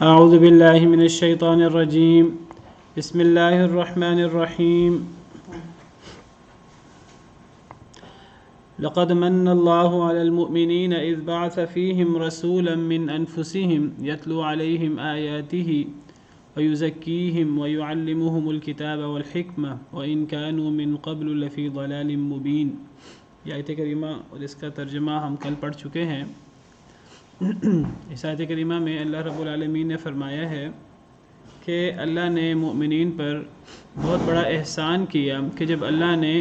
اعوذ باللہ من الشیطان الرجیم بسم اللہ الرحمن الرحیم لقد من اللہ علی المؤمنین اذ بعث فیہم رسولا من انفسہم یتلو علیہم آیاتہ ویزکیہم ویعلمہم الکتاب والحکمہ وإن كانوا من قبل لفی ضلال مبین۔ یہ آیت کریمہ اور اس کا ترجمہ ہم کل پڑھ چکے ہیں۔ اس آیت کریمہ میں اللہ رب العالمین نے فرمایا ہے کہ اللہ نے مومنین پر بہت بڑا احسان کیا کہ جب اللہ نے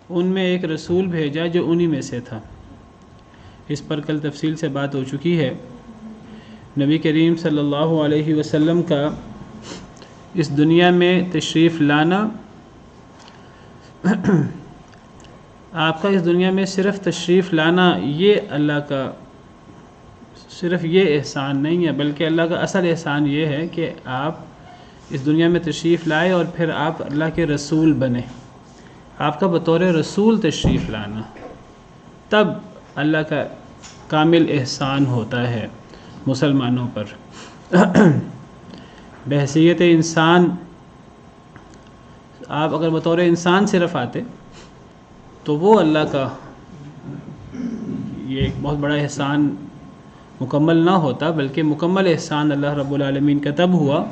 ان میں ایک رسول بھیجا جو انہی میں سے تھا۔ اس پر کل تفصیل سے بات ہو چکی ہے۔ نبی کریم صلی اللہ علیہ وسلم کا اس دنیا میں تشریف لانا، آپ کا اس دنیا میں صرف تشریف لانا، یہ اللہ کا صرف یہ احسان نہیں ہے، بلکہ اللہ کا اصل احسان یہ ہے کہ آپ اس دنیا میں تشریف لائے اور پھر آپ اللہ کے رسول بنے۔ آپ کا بطور رسول تشریف لانا، تب اللہ کا کامل احسان ہوتا ہے مسلمانوں پر۔ بحیثیت انسان آپ اگر بطور انسان صرف آتے تو وہ اللہ کا یہ ایک بہت بڑا احسان مکمل نہ ہوتا، بلکہ مکمل احسان اللہ رب العالمین کا تب ہوا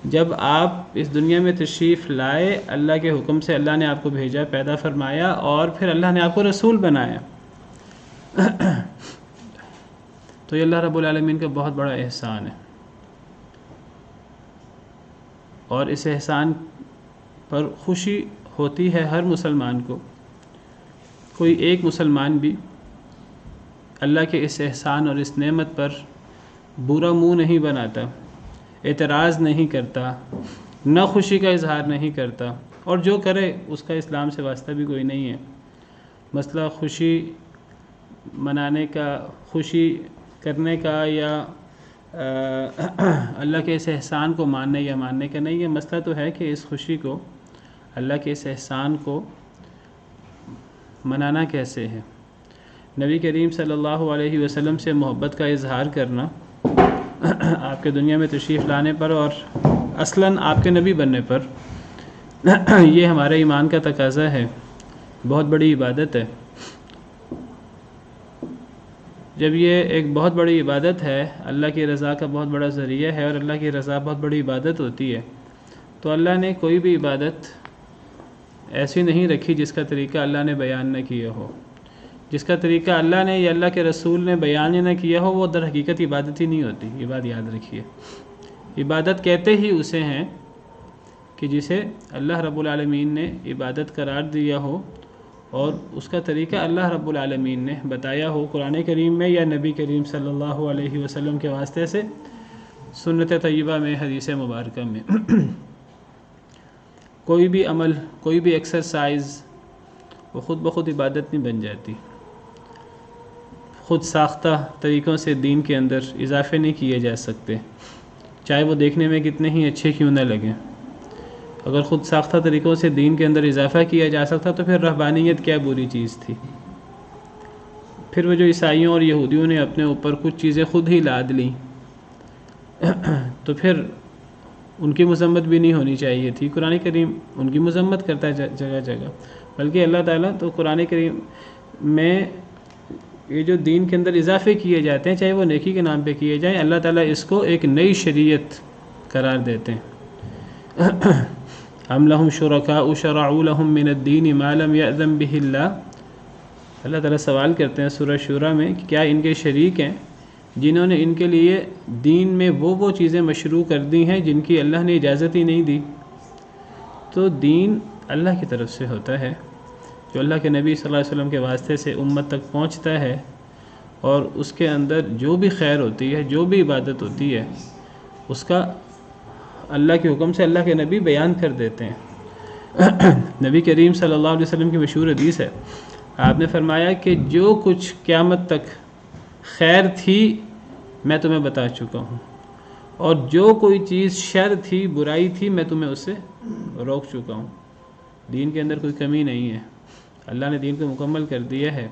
جب آپ اس دنیا میں تشریف لائے، اللہ کے حکم سے اللہ نے آپ کو بھیجا، پیدا فرمایا، اور پھر اللہ نے آپ کو رسول بنایا۔ تو یہ اللہ رب العالمین کا بہت بڑا احسان ہے، اور اس احسان پر خوشی ہوتی ہے ہر مسلمان کو۔ کوئی ایک مسلمان بھی اللہ کے اس احسان اور اس نعمت پر برا منہ نہیں بناتا، اعتراض نہیں کرتا، نہ خوشی کا اظہار نہیں کرتا، اور جو کرے اس کا اسلام سے واسطہ بھی کوئی نہیں ہے۔ مسئلہ خوشی منانے کا، خوشی کرنے کا، یا اللہ کے اس احسان کو ماننے یا ماننے کا نہیں ہے۔ مسئلہ تو ہے کہ اس خوشی کو، اللہ کے اس احسان کو منانا کیسے ہے۔ نبی کریم صلی اللہ علیہ وسلم سے محبت کا اظہار کرنا آپ کے دنیا میں تشریف لانے پر اور اصلاً آپ کے نبی بننے پر، یہ ہمارے ایمان کا تقاضا ہے، بہت بڑی عبادت ہے۔ جب یہ ایک بہت بڑی عبادت ہے، اللہ کی رضا کا بہت بڑا ذریعہ ہے، اور اللہ کی رضا بہت بڑی عبادت ہوتی ہے، تو اللہ نے کوئی بھی عبادت ایسی نہیں رکھی جس کا طریقہ اللہ نے بیان نہ کیا ہو۔ جس کا طریقہ اللہ نے یا اللہ کے رسول نے بیان نہ کیا ہو، وہ در حقیقت عبادت ہی نہیں ہوتی۔ یہ بات یاد رکھیے، عبادت کہتے ہی اسے ہیں کہ جسے اللہ رب العالمین نے عبادت قرار دیا ہو، اور اس کا طریقہ اللہ رب العالمین نے بتایا ہو قرآن کریم میں، یا نبی کریم صلی اللہ علیہ وسلم کے واسطے سے سنت طیبہ میں، حدیث مبارکہ میں۔ کوئی بھی عمل، کوئی بھی ایکسرسائز وہ خود بخود عبادت نہیں بن جاتی۔ خود ساختہ طریقوں سے دین کے اندر اضافے نہیں کیے جا سکتے، چاہے وہ دیکھنے میں کتنے ہی اچھے کیوں نہ لگیں۔ اگر خود ساختہ طریقوں سے دین کے اندر اضافہ کیا جا سکتا تو پھر رہبانیت کیا بری چیز تھی۔ پھر وہ جو عیسائیوں اور یہودیوں نے اپنے اوپر کچھ چیزیں خود ہی لاد لیں، تو پھر ان کی مذمت بھی نہیں ہونی چاہیے تھی۔ قرآن کریم ان کی مذمت کرتا ہے جگہ جگہ، بلکہ اللہ تعالیٰ تو قرآن کریم میں یہ جو دین کے اندر اضافے کیے جاتے ہیں، چاہے وہ نیکی کے نام پہ کیے جائیں، اللہ تعالیٰ اس کو ایک نئی شریعت قرار دیتے ہیں۔ ہم لہم شرکاء شرعوا لہم من الدین ما لم یأذن بہ اللہ۔ اللہ تعالیٰ سوال کرتے ہیں سورہ شورى میں کہ کیا ان کے شریک ہیں جنہوں نے ان کے لیے دین میں وہ چیزیں مشروع کر دی ہیں جن کی اللہ نے اجازت ہی نہیں دی۔ تو دین اللہ کی طرف سے ہوتا ہے، جو اللہ کے نبی صلی اللہ علیہ وسلم کے واسطے سے امت تک پہنچتا ہے، اور اس کے اندر جو بھی خیر ہوتی ہے، جو بھی عبادت ہوتی ہے، اس کا اللہ کے حکم سے اللہ کے نبی بیان کر دیتے ہیں۔ نبی کریم صلی اللہ علیہ وسلم کی مشہور حدیث ہے، آپ نے فرمایا کہ جو کچھ قیامت تک خیر تھی میں تمہیں بتا چکا ہوں، اور جو کوئی چیز شر تھی، برائی تھی، میں تمہیں اس سے روک چکا ہوں۔ دین کے اندر کوئی کمی نہیں ہے، اللہ نے دین کو مکمل کر دیا ہے۔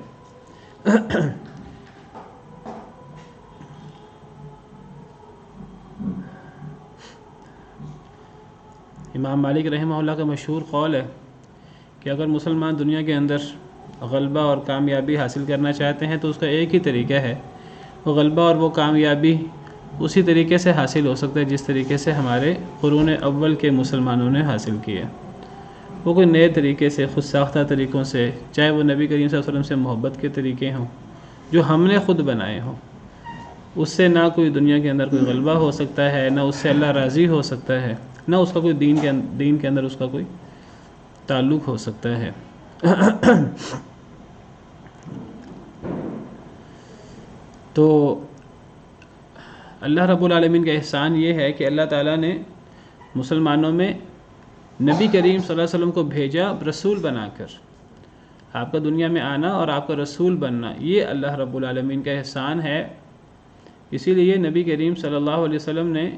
امام مالک رحمہ اللہ کا مشہور قول ہے کہ اگر مسلمان دنیا کے اندر غلبہ اور کامیابی حاصل کرنا چاہتے ہیں تو اس کا ایک ہی طریقہ ہے، وہ غلبہ اور وہ کامیابی اسی طریقے سے حاصل ہو سکتا ہے جس طریقے سے ہمارے قرون اول کے مسلمانوں نے حاصل کیا۔ وہ کوئی نئے طریقے سے، خود ساختہ طریقوں سے، چاہے وہ نبی کریم صلی اللہ علیہ وسلم سے محبت کے طریقے ہوں جو ہم نے خود بنائے ہوں، اس سے نہ کوئی دنیا کے اندر کوئی غلبہ ہو سکتا ہے، نہ اس سے اللہ راضی ہو سکتا ہے، نہ اس کا کوئی دین کے اندر اس کا کوئی تعلق ہو سکتا ہے۔ تو اللہ رب العالمین کا احسان یہ ہے کہ اللہ تعالیٰ نے مسلمانوں میں نبی کریم صلی اللہ علیہ وسلم کو بھیجا رسول بنا کر۔ آپ کا دنیا میں آنا اور آپ کا رسول بننا یہ اللہ رب العالمین کا احسان ہے۔ اسی لیے نبی کریم صلی اللہ علیہ وسلم نے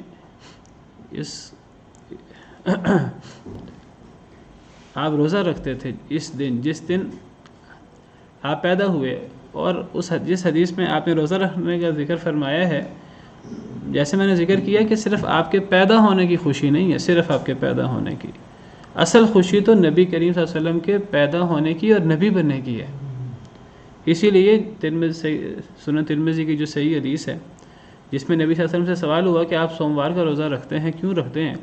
آپ روزہ رکھتے تھے اس دن جس دن آپ پیدا ہوئے، اور جس حدیث میں آپ نے روزہ رکھنے کا ذکر فرمایا ہے، جیسے میں نے ذکر کیا کہ صرف آپ کے پیدا ہونے کی خوشی نہیں ہے، صرف آپ کے پیدا ہونے کی، اصل خوشی تو نبی کریم صلی اللہ علیہ وسلم کے پیدا ہونے کی اور نبی بننے کی ہے۔ اسی لیے سنن ترمذی کی جو صحیح حدیث ہے جس میں نبی صلی اللہ علیہ وسلم سے سوال ہوا کہ آپ سوموار کا روزہ رکھتے ہیں، کیوں رکھتے ہیں؟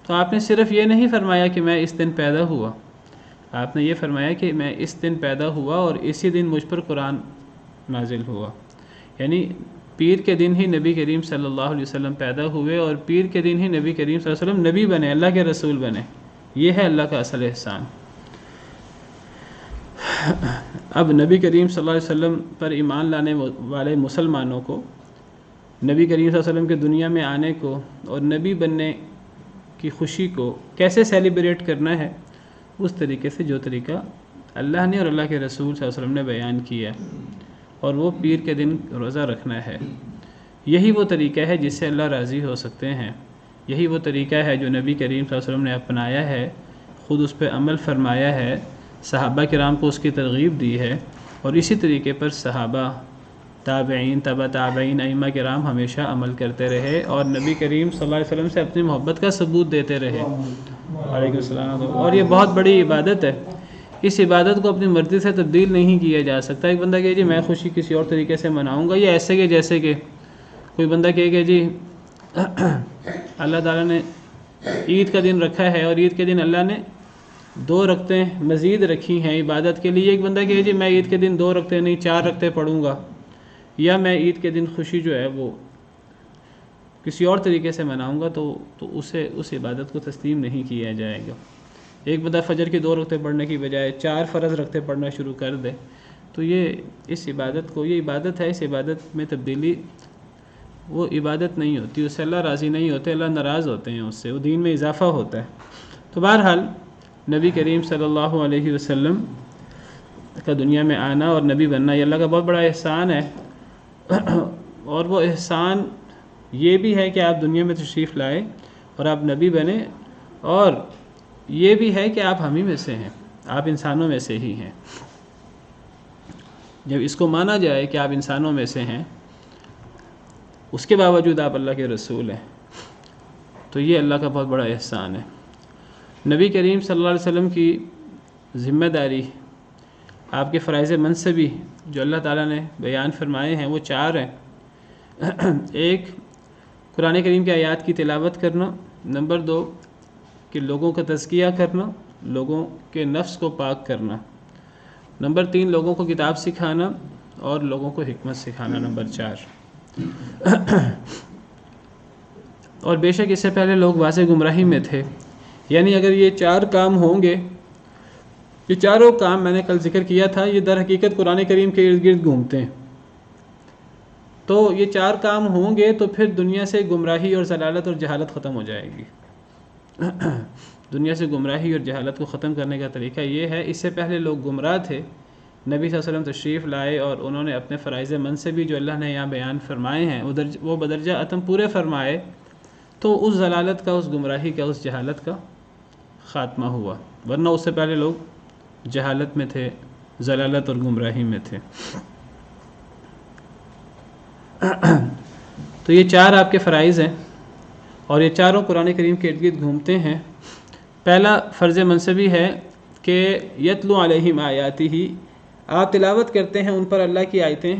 تو آپ نے صرف یہ نہیں فرمایا کہ میں اس دن پیدا ہوا، آپ نے یہ فرمایا کہ میں اس دن پیدا ہوا اور اسی دن مجھ پر قرآن نازل ہوا، یعنی پیر کے دن ہی نبی کریم صلی اللہ علیہ وسلم پیدا ہوئے اور پیر کے دن ہی نبی کریم صلی اللہ علیہ وسلم نبی بنے، اللہ کے رسول بنے۔ یہ ہے اللہ کا اصل احسان۔ اب نبی کریم صلی اللہ علیہ وسلم پر ایمان لانے والے مسلمانوں کو نبی کریم صلی اللہ علیہ وسلم کے دنیا میں آنے کو اور نبی بننے کی خوشی کو کیسے سیلیبریٹ کرنا ہے، اس طریقے سے جو طریقہ اللہ نے اور اللہ کے رسول صلی اللہ علیہ وسلم نے بیان کیا، اور وہ پیر کے دن روزہ رکھنا ہے۔ یہی وہ طریقہ ہے جس سے اللہ راضی ہو سکتے ہیں، یہی وہ طریقہ ہے جو نبی کریم صلی اللہ علیہ وسلم نے اپنایا ہے، خود اس پہ عمل فرمایا ہے، صحابہ کرام کو اس کی ترغیب دی ہے، اور اسی طریقے پر صحابہ، تابعین، تبع تابعین، ائمہ کرام ہمیشہ عمل کرتے رہے اور نبی کریم صلی اللہ علیہ وسلم سے اپنی محبت کا ثبوت دیتے رہے۔ علیکم السلام۔ اور یہ بہت بڑی عبادت ہے، اس عبادت کو اپنی مرضی سے تبدیل نہیں کیا جا سکتا۔ ایک بندہ کہے جی میں خوشی کسی اور طریقے سے مناؤں گا، یا ایسے کہ جیسے کہ کوئی بندہ کہے کہ جی اللہ تعالیٰ نے عید کا دن رکھا ہے اور عید کے دن اللہ نے 2 رکعتیں مزید رکھی ہیں عبادت کے لیے، ایک بندہ کہے جی میں عید کے دن 2 رکعتیں نہیں 4 رکعتیں پڑھوں گا، یا میں عید کے دن خوشی جو ہے وہ کسی اور طریقے سے مناؤں گا، تو اسے اس عبادت کو تسلیم نہیں کیا جائے گا۔ ایک بندہ فجر کی 2 رکعتیں پڑھنے کی بجائے 4 فرض رکعتیں پڑھنا شروع کر دے، تو یہ اس عبادت کو، یہ عبادت ہے، اس عبادت میں تبدیلی وہ عبادت نہیں ہوتی، اس سے اللہ راضی نہیں ہوتے، اللہ ناراض ہوتے ہیں اس سے، وہ دین میں اضافہ ہوتا ہے۔ تو بہرحال نبی کریم صلی اللہ علیہ وسلم کا دنیا میں آنا اور نبی بننا یہ اللہ کا بہت بڑا احسان ہے، اور وہ احسان یہ بھی ہے کہ آپ دنیا میں تشریف لائے اور آپ نبی بنے، اور یہ بھی ہے کہ آپ ہم ہی میں سے ہیں، آپ انسانوں میں سے ہی ہیں۔ جب اس کو مانا جائے کہ آپ انسانوں میں سے ہیں، اس کے باوجود آپ اللہ کے رسول ہیں، تو یہ اللہ کا بہت بڑا احسان ہے۔ نبی کریم صلی اللہ علیہ وسلم کی ذمہ داری، آپ کے فرائض منصبی جو اللہ تعالیٰ نے بیان فرمائے ہیں وہ 4 ہیں۔ ایک، قرآن کریم کی آیات کی تلاوت کرنا، نمبر 2 کہ لوگوں کا تزکیہ کرنا، لوگوں کے نفس کو پاک کرنا، نمبر 3 لوگوں کو کتاب سکھانا اور لوگوں کو حکمت سکھانا، نمبر 4۔ اور بے شک اس سے پہلے لوگ واضح گمراہی میں تھے، یعنی اگر یہ 4 کام ہوں گے، یہ چاروں کام میں نے کل ذکر کیا تھا، یہ در حقیقت قرآن کریم کے ارد گرد گھومتے ہیں، تو یہ 4 کام ہوں گے تو پھر دنیا سے گمراہی اور ضلالت اور جہالت ختم ہو جائے گی۔ دنیا سے گمراہی اور جہالت کو ختم کرنے کا طریقہ یہ ہے، اس سے پہلے لوگ گمراہ تھے، نبی صلی اللہ علیہ وسلم تشریف لائے اور انہوں نے اپنے فرائض منصبی جو اللہ نے یہاں بیان فرمائے ہیں وہ بدرجہ اتم پورے فرمائے، تو اس ضلالت کا، اس گمراہی کا، اس جہالت کا خاتمہ ہوا، ورنہ اس سے پہلے لوگ جہالت میں تھے، ضلالت اور گمراہی میں تھے۔ تو یہ 4 آپ کے فرائض ہیں، اور یہ چاروں قرآن کریم کے ارد گرد گھومتے ہیں۔ پہلا فرض منصبی ہے کہ یتلو علیہم آیاتی ہی، آپ تلاوت کرتے ہیں ان پر اللہ کی آیتیں.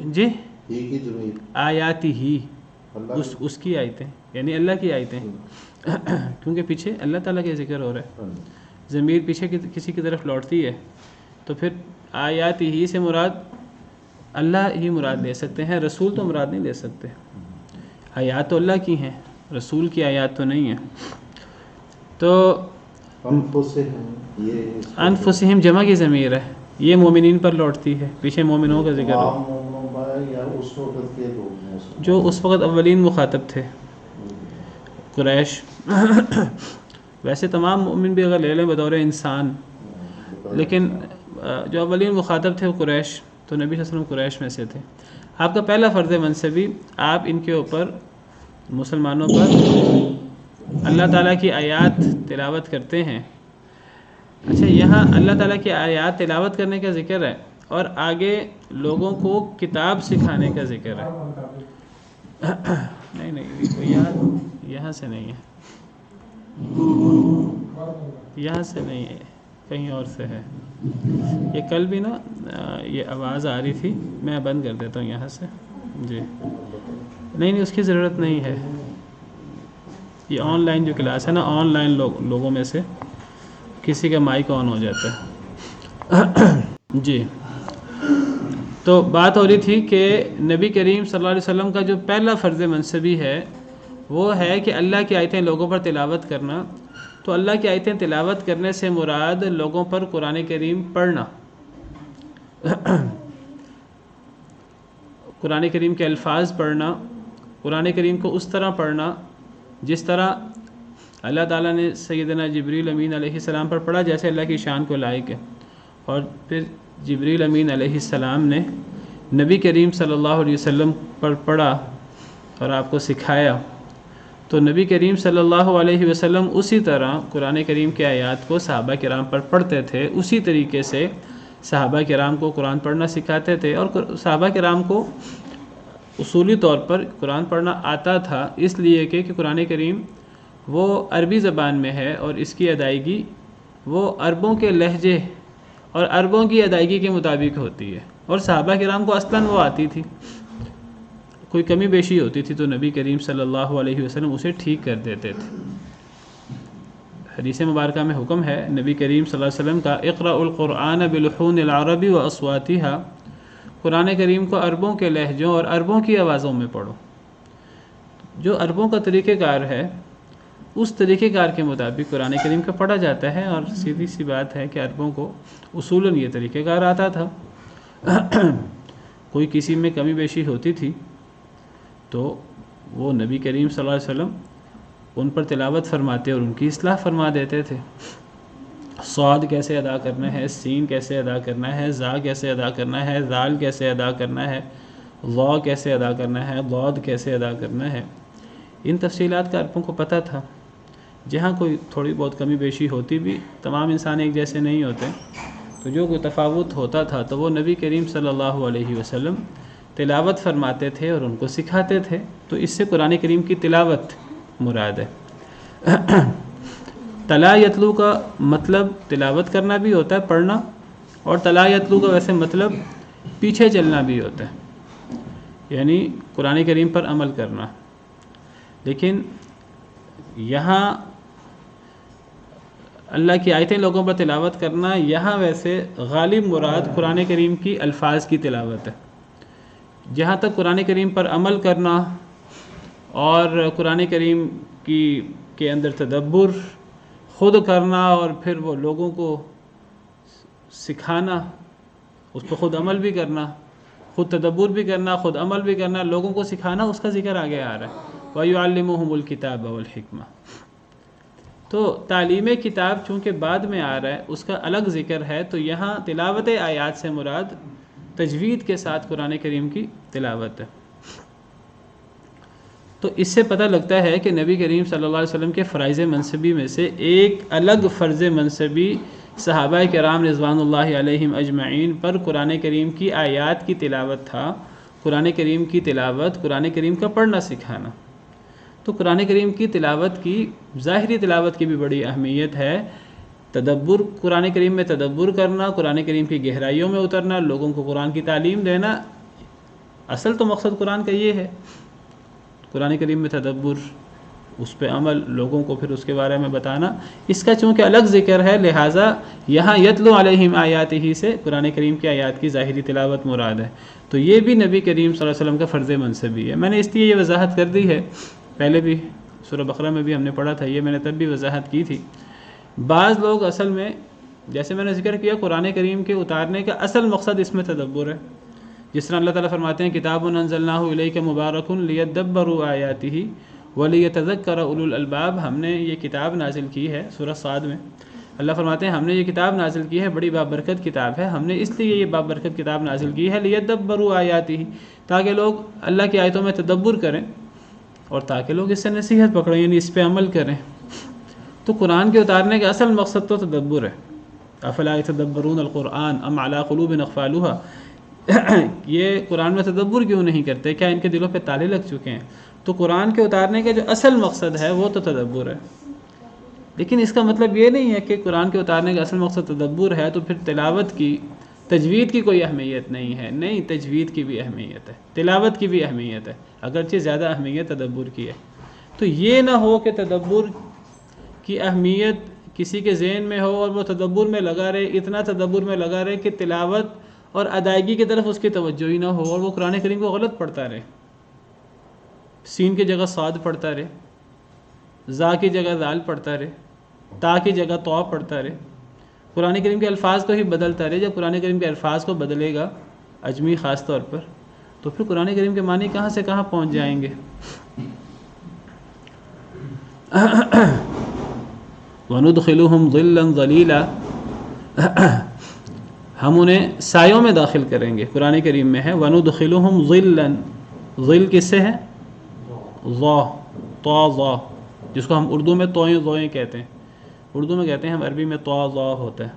جی آیاتی ہی، اس کی آیتیں یعنی اللہ کی آیتیں، کیونکہ پیچھے اللہ تعالیٰ کے ذکر ہو رہا ہے، ضمیر پیچھے کسی کی طرف لوٹتی ہے، تو پھر آیاتی ہی سے مراد اللہ ہی مراد لے سکتے ہیں، رسول تو مراد نہیں لے سکتے. آیات تو اللہ کی ہیں، رسول کی آیات تو نہیں ہیں. تو انفسہم جمع کی ضمیر ہے، یہ مومنین پر لوٹتی ہے، پیچھے مومنوں کا ذکر ہے جو اس وقت اولین مخاطب تھے قریش. ویسے تمام مومن بھی اگر لے لیں بطور انسان، لیکن جو اولین مخاطب تھے وہ قریش، تو نبی صلی اللہ علیہ وسلم قریش میں سے تھے. آپ کا پہلا فرض منصبی، آپ ان کے اوپر مسلمانوں پر اللہ تعالیٰ کی آیات تلاوت کرتے ہیں. اچھا، یہاں اللہ تعالیٰ کی آیات تلاوت کرنے کا ذکر ہے اور آگے لوگوں کو کتاب سکھانے کا ذکر ہے. نہیں یہاں سے نہیں ہے، یہاں سے نہیں ہے، کہیں اور سے ہے. یہ کل بھی نا یہ آواز آ رہی تھی، میں بند کر دیتا ہوں یہاں سے. جی نہیں اس کی ضرورت نہیں ہے. یہ آن لائن جو کلاس ہے نا، آن لائن لوگوں میں سے کسی کا مائک آن ہو جاتا ہے. جی تو بات ہو رہی تھی کہ نبی کریم صلی اللہ علیہ وسلم کا جو پہلا فرض منصبی ہے وہ ہے کہ اللہ کی آیتیں لوگوں پر تلاوت کرنا. تو اللہ کی آیتیں تلاوت کرنے سے مراد لوگوں پر قرآن کریم پڑھنا، قرآن کریم کے الفاظ پڑھنا، قرآن کریم کو اس طرح پڑھنا جس طرح اللہ تعالیٰ نے سیدنا جبریل امین علیہ السلام پر پڑھا، جیسے اللہ کی شان کو لائق ہے. اور پھر جبریل امین علیہ السلام نے نبی کریم صلی اللہ علیہ وسلم پر پڑھا اور آپ کو سکھایا. تو نبی کریم صلی اللہ علیہ وسلم اسی طرح قرآن کریم کے آیات کو صحابہ کرام پر پڑھتے تھے، اسی طریقے سے صحابہ کرام کو قرآن پڑھنا سکھاتے تھے. اور صحابہ کرام کو اصولی طور پر قرآن پڑھنا آتا تھا، اس لیے کہ قرآن کریم وہ عربی زبان میں ہے اور اس کی ادائیگی وہ عربوں کے لہجے اور عربوں کی ادائیگی کے مطابق ہوتی ہے. اور صحابہ کرام کو اصلاً وہ آتی تھی، کوئی کمی بیشی ہوتی تھی تو نبی کریم صلی اللہ علیہ وسلم اسے ٹھیک کر دیتے تھے. حدیث مبارکہ میں حکم ہے نبی کریم صلی اللہ علیہ وسلم کا، اقرأ القرآن بلحون العرب واصواتها، قرآن کریم کو عربوں کے لہجوں اور عربوں کی آوازوں میں پڑھو. جو عربوں کا طریقہ کار ہے اس طریقہ کار کے مطابق قرآن کریم کا پڑھا جاتا ہے. اور سیدھی سی بات ہے کہ عربوں کو اصولاً یہ طریقہ کار آتا تھا. کوئی کسی میں کمی بیشی ہوتی تھی تو وہ نبی کریم صلی اللہ علیہ وسلم ان پر تلاوت فرماتے اور ان کی اصلاح فرما دیتے تھے. صاد کیسے ادا کرنا ہے، سین کیسے ادا کرنا ہے، زا کیسے ادا کرنا ہے، ذال کیسے ادا کرنا ہے، ضا کیسے ادا کرنا ہے، ضاد کیسے ادا کرنا ہے، ان تفصیلات کا عربوں کو پتہ تھا. جہاں کوئی تھوڑی بہت کمی بیشی ہوتی بھی، تمام انسان ایک جیسے نہیں ہوتے، تو جو کوئی تفاوت ہوتا تھا تو وہ نبی کریم صلی اللہ علیہ وسلم تلاوت فرماتے تھے اور ان کو سکھاتے تھے. تو اس سے قرآن کریم کی تلاوت مراد ہے. تلا یتلو کا مطلب تلاوت کرنا بھی ہوتا ہے، پڑھنا، اور تلا یتلو کا ویسے مطلب پیچھے چلنا بھی ہوتا ہے، یعنی قرآن کریم پر عمل کرنا. لیکن یہاں اللہ کی آیتیں لوگوں پر تلاوت کرنا، یہاں ویسے غالب مراد قرآن کریم کی الفاظ کی تلاوت ہے. جہاں تک قرآن کریم پر عمل کرنا اور قرآن کریم کے اندر تدبر خود کرنا اور پھر وہ لوگوں کو سکھانا، اس پر خود عمل بھی کرنا، خود تدبر بھی کرنا، خود عمل بھی کرنا، لوگوں کو سکھانا، اس کا ذکر آگے آ رہا ہے. وَيُعَلِّمُهُمُ الْكِتَابَ وَالْحِكْمَةَ. تو تعلیم کتاب چونکہ بعد میں آ رہا ہے، اس کا الگ ذکر ہے. تو یہاں تلاوت آیات سے مراد تجوید کے ساتھ قرآن کریم کی تلاوت ہے. تو اس سے پتہ لگتا ہے کہ نبی کریم صلی اللہ علیہ وسلم کے فرائض منصبی میں سے ایک الگ فرض منصبی صحابہ کرام رضوان اللہ علیہم اجمعین پر قرآن کریم کی آیات کی تلاوت تھا. قرآن کریم کی تلاوت، قرآن کریم کا پڑھنا سکھانا. تو قرآن کریم کی تلاوت کی ظاہری تلاوت کی بھی بڑی اہمیت ہے. تدبر، قرآن کریم میں تدبر کرنا، قرآن کریم کی گہرائیوں میں اترنا، لوگوں کو قرآن کی تعلیم دینا، اصل تو مقصد قرآن کا یہ ہے. قرآن کریم میں تدبر، اس پہ عمل، لوگوں کو پھر اس کے بارے میں بتانا. اس کا چونکہ الگ ذکر ہے، لہٰذا یہاں یتلو علیہم آیاتہ سے قرآن کریم کی آیات کی ظاہری تلاوت مراد ہے. تو یہ بھی نبی کریم صلی اللہ علیہ وسلم کا فرض منصبی ہے. میں نے اس لیے یہ وضاحت کر دی ہے، پہلے بھی سورہ بقرہ میں بھی ہم نے پڑھا تھا، یہ میں نے تب بھی وضاحت کی تھی. بعض لوگ اصل میں، جیسے میں نے ذکر کیا، قرآن کریم کے اتارنے کا اصل مقصد اس میں تدبر ہے. جس طرح اللہ تعالیٰ فرماتے ہیں کتاب انزلناہ الیک مبارک لیدبروا آیاتہ ولیتذکر اولو الالباب. ہم نے یہ کتاب نازل کی ہے، سورہ صاد میں اللہ فرماتے ہیں ہم نے یہ کتاب نازل کی ہے، بڑی بابرکت کتاب ہے. ہم نے اس لیے یہ بابرکت کتاب نازل کی ہے لیدبروا آیاتہ، تاکہ لوگ اللہ کی آیتوں میں تدبر کریں اور تاکہ لوگ اس سے نصیحت پکڑیں، یعنی اس پہ عمل کریں. تو قرآن کے اتارنے کا اصل مقصد تو تدبر ہے. افلا یتدبرون القرآن ام علی قلوب اقفالها، یہ قرآن میں تدبر کیوں نہیں کرتے؟ کیا ان کے دلوں پہ تالے لگ چکے ہیں؟ تو قرآن کے اتارنے کا جو اصل مقصد ہے وہ تو تدبر ہے. لیکن اس کا مطلب یہ نہیں ہے کہ قرآن کے اتارنے کا اصل مقصد تدبر ہے تو پھر تلاوت کی، تجوید کی کوئی اہمیت نہیں ہے. نہیں، تجوید کی بھی اہمیت ہے، تلاوت کی بھی اہمیت ہے، اگرچہ زیادہ اہمیت تدبر کی ہے. تو یہ نہ ہو کہ تدبر کی اہمیت کسی کے ذہن میں ہو اور وہ تدبر میں لگا رہے، اتنا تدبر میں لگا رہے کہ تلاوت اور ادائیگی کی طرف اس کی توجہ ہی نہ ہو، اور وہ قرآن کریم کو غلط پڑھتا رہے، سین کی جگہ صاد پڑھتا رہے، زا کی جگہ ذال پڑھتا رہے، تا کی جگہ تو پڑھتا رہے، قرآن کریم کے الفاظ کو ہی بدلتا رہے. جب قرآن کریم کے الفاظ کو بدلے گا اجمی خاص طور پر، تو پھر قرآن کریم کے معنی کہاں سے کہاں پہنچ جائیں گے. وَنُدْخِلُهُمْ ظِلًّا ظَلِيلًا، ہم انہیں سایوں میں داخل کریں گے. قرآن کریم میں ہے وَنُدْخِلُهُمْ ظِلًّا، ظل کس سے ہے؟ ظا، طا ظا، جس کو ہم اردو میں توئیں ظوئیں کہتے ہیں، اردو میں کہتے ہیں ہم، عربی میں طا ظا ہوتا ہے،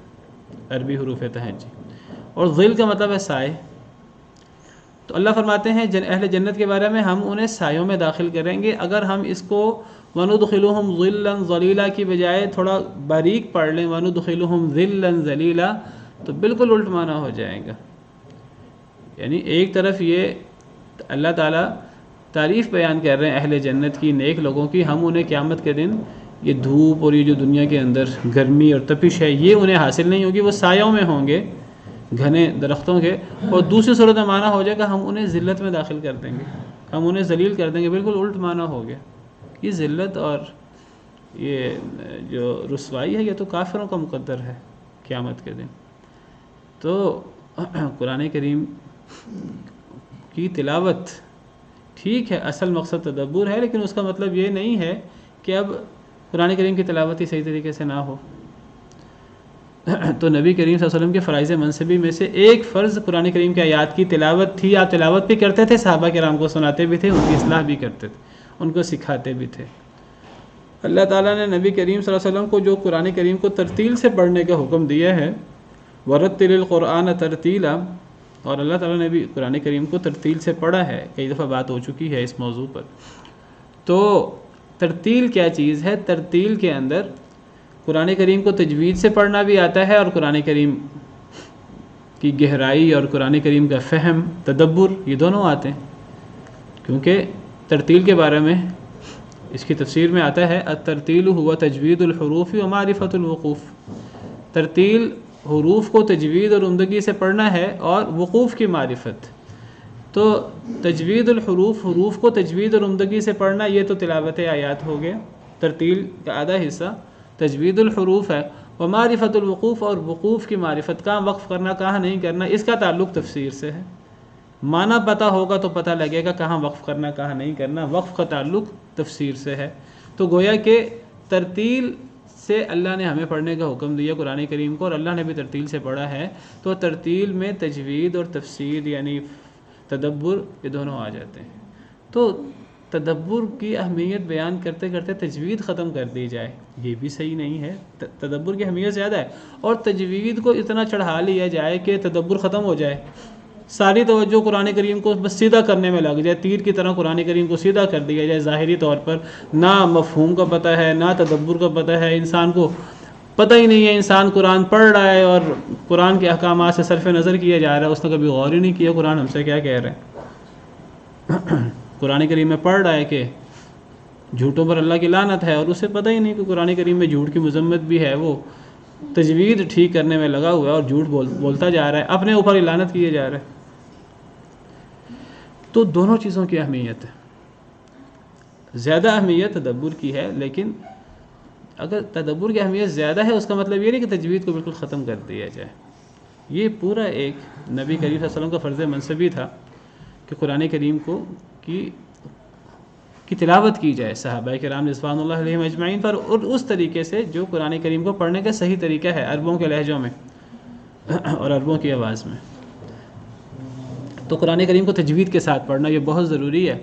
عربی حروف تہجی. اور ظل کا مطلب ہے سائے. تو اللہ فرماتے ہیں اہل جنت کے بارے میں ہم انہیں سایوں میں داخل کریں گے. اگر ہم اس کو وَنُدْخِلُهُمْ ظِلًّا ظَلِيلًا کی بجائے تھوڑا باریک پڑھ لیں وَنُدْخِلُهُمْ ظِلًّا ظَلِيلًا، تو بالکل الٹ معنی ہو جائے گا. یعنی ایک طرف یہ اللہ تعالیٰ تعریف بیان کر رہے ہیں اہل جنت کی، نیک لوگوں کی، ہم انہیں قیامت کے دن یہ دھوپ اور یہ جو دنیا کے اندر گرمی اور تپش ہے یہ انہیں حاصل نہیں ہوگی، وہ سایوں میں ہوں گے گھنے درختوں کے. اور دوسری صورت میں معنی ہو جائے گا ہم انہیں ذلت میں داخل کر دیں گے، ہم انہیں ذلیل کر دیں گے. بالکل الٹ معنی ہو گیا. یہ ذلت اور یہ جو رسوائی ہے یہ تو کافروں کا مقدر ہے قیامت کے دن. تو قرآن کریم کی تلاوت ٹھیک ہے، اصل مقصد تدبر ہے، لیکن اس کا مطلب یہ نہیں ہے کہ اب قرآن کریم کی تلاوت ہی صحیح طریقے سے نہ ہو. تو نبی کریم صلی اللہ علیہ وسلم کے فرائض منصبی میں سے ایک فرض قرآن کریم کی آیات کی تلاوت تھی. آپ تلاوت بھی کرتے تھے، صحابہ کرام کو سناتے بھی تھے، ان کی اصلاح بھی کرتے تھے، ان کو سکھاتے بھی تھے. اللہ تعالیٰ نے نبی کریم صلی اللہ علیہ وسلم کو جو قرآن کریم کو ترتیل سے پڑھنے کا حکم دیا ہے، وَرَتِّلِ الْقُرْآنَ تَرْتِيلًا، اور اللہ تعالیٰ نے بھی قرآن کریم کو ترتیل سے پڑھا ہے. کئی دفعہ بات ہو چکی ہے اس موضوع پر. تو ترتیل کیا چیز ہے؟ ترتیل کے اندر قرآن کریم کو تجوید سے پڑھنا بھی آتا ہے، اور قرآن کریم کی گہرائی اور قرآن کریم کا فہم، تدبر، یہ دونوں آتے ہیں. کیونکہ ترتیل کے بارے میں اس کی تفسیر میں آتا ہے الترتیل هو تجوید الحروف و معرفت الوقوف. ترتیل حروف کو تجوید اور عمدگی سے پڑھنا ہے اور وقوف کی معرفت. تو تجوید الحروف، حروف کو تجوید اور عمدگی سے پڑھنا، یہ تو تلاوت آیات ہو گیا. ترتیل کا آدھا حصہ تجوید الحروف ہے. و معرفت الوقوف، اور وقوف کی معرفت، کہاں وقف کرنا کہاں نہیں کرنا، اس کا تعلق تفسیر سے ہے. معنی پتہ ہوگا تو پتہ لگے گا کہاں وقف کرنا کہاں نہیں کرنا. وقف کا تعلق تفسیر سے ہے. تو گویا کہ ترتیل سے اللہ نے ہمیں پڑھنے کا حکم دیا قرآن کریم کو، اور اللہ نے بھی ترتیل سے پڑھا ہے. تو ترتیل میں تجوید اور تفسیر یعنی تدبر یہ دونوں آ جاتے ہیں. تو تدبر کی اہمیت بیان کرتے کرتے تجوید ختم کر دی جائے یہ بھی صحیح نہیں ہے. تدبر کی اہمیت زیادہ ہے، اور تجوید کو اتنا چڑھا لیا جائے کہ تدبر ختم ہو جائے، ساری توجہ قرآن کریم کو بس سیدھا کرنے میں لگ جائے، تیر کی طرح قرآن کریم کو سیدھا کر دیا جائے ظاہری طور پر، نہ مفہوم کا پتہ ہے نہ تدبر کا پتہ ہے، انسان کو پتہ ہی نہیں ہے، انسان قرآن پڑھ رہا ہے اور قرآن کے احکامات سے صرف نظر کیا جا رہا ہے، اس نے کبھی غور ہی نہیں کیا قرآن ہم سے کیا کہہ رہے ہیں۔ قرآن کریم میں پڑھ رہا ہے کہ جھوٹوں پر اللہ کی لعنت ہے، اور اسے پتہ ہی نہیں کہ قرآن کریم میں جھوٹ کی مذمت بھی ہے، وہ تجوید ٹھیک کرنے میں لگا ہوا ہے اور جھوٹ بولتا جا رہا ہے، اپنے اوپر ہی لعنت کیے جا رہا ہے۔ تو دونوں چیزوں کی اہمیت ہے، زیادہ اہمیت تدبر کی ہے، لیکن اگر تدبر کی اہمیت زیادہ ہے اس کا مطلب یہ نہیں کہ تجوید کو بالکل ختم کر دیا جائے۔ یہ پورا ایک نبی کریم صلی اللہ علیہ وسلم کا فرض منصبی تھا کہ قرآن کریم کی تلاوت کی جائے صحابہ کرام رضوان اللہ علیہم اجمعین پر، اور اس طریقے سے جو قرآن کریم کو پڑھنے کا صحیح طریقہ ہے، عربوں کے لہجوں میں اور عربوں کی آواز میں۔ تو قرآن کریم کو تجوید کے ساتھ پڑھنا یہ بہت ضروری ہے،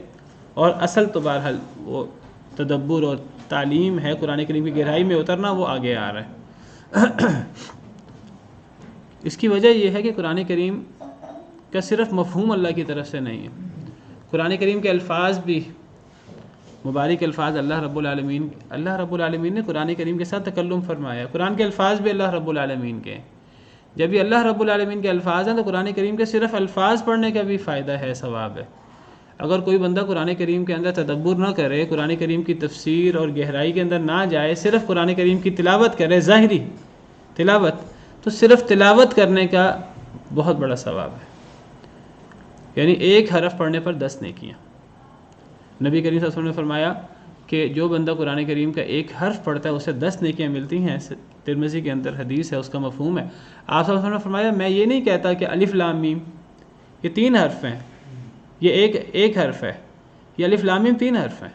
اور اصل تو بہرحال وہ تدبر اور تعلیم ہے، قرآن کریم کی گہرائی میں اترنا، وہ آگے آ رہا ہے۔ اس کی وجہ یہ ہے کہ قرآن کریم کا صرف مفہوم اللہ کی طرف سے نہیں ہے، قرآن کریم کے الفاظ بھی مبارک الفاظ اللہ رب العالمین نے قرآن کریم کے ساتھ تکلم فرمایا، قرآن کے الفاظ بھی اللہ رب العالمین کے ہیں۔ جب یہ اللہ رب العالمین کے الفاظ ہیں تو قرآن کریم کے صرف الفاظ پڑھنے کا بھی فائدہ ہے، ثواب ہے۔ اگر کوئی بندہ قرآن کریم کے اندر تدبر نہ کرے، قرآن کریم کی تفسیر اور گہرائی کے اندر نہ جائے، صرف قرآن کریم کی تلاوت کرے، ظاہری تلاوت، تو صرف تلاوت کرنے کا بہت بڑا ثواب ہے، یعنی ایک حرف پڑھنے پر 10 نیکیاں۔ نبی کریم صلی اللہ علیہ وسلم نے فرمایا کہ جو بندہ قرآن کریم کا ایک حرف پڑھتا ہے اسے 10 نیکیاں ملتی ہیں، ترمذی کے اندر حدیث ہے، اس کا مفہوم ہے۔ آپ صلی اللہ علیہ وسلم نے فرمایا میں یہ نہیں کہتا کہ الف لام میم یہ 3 حرف ہیں، یہ ایک حرف ہے، یہ الف لام میم 3 حرف ہیں،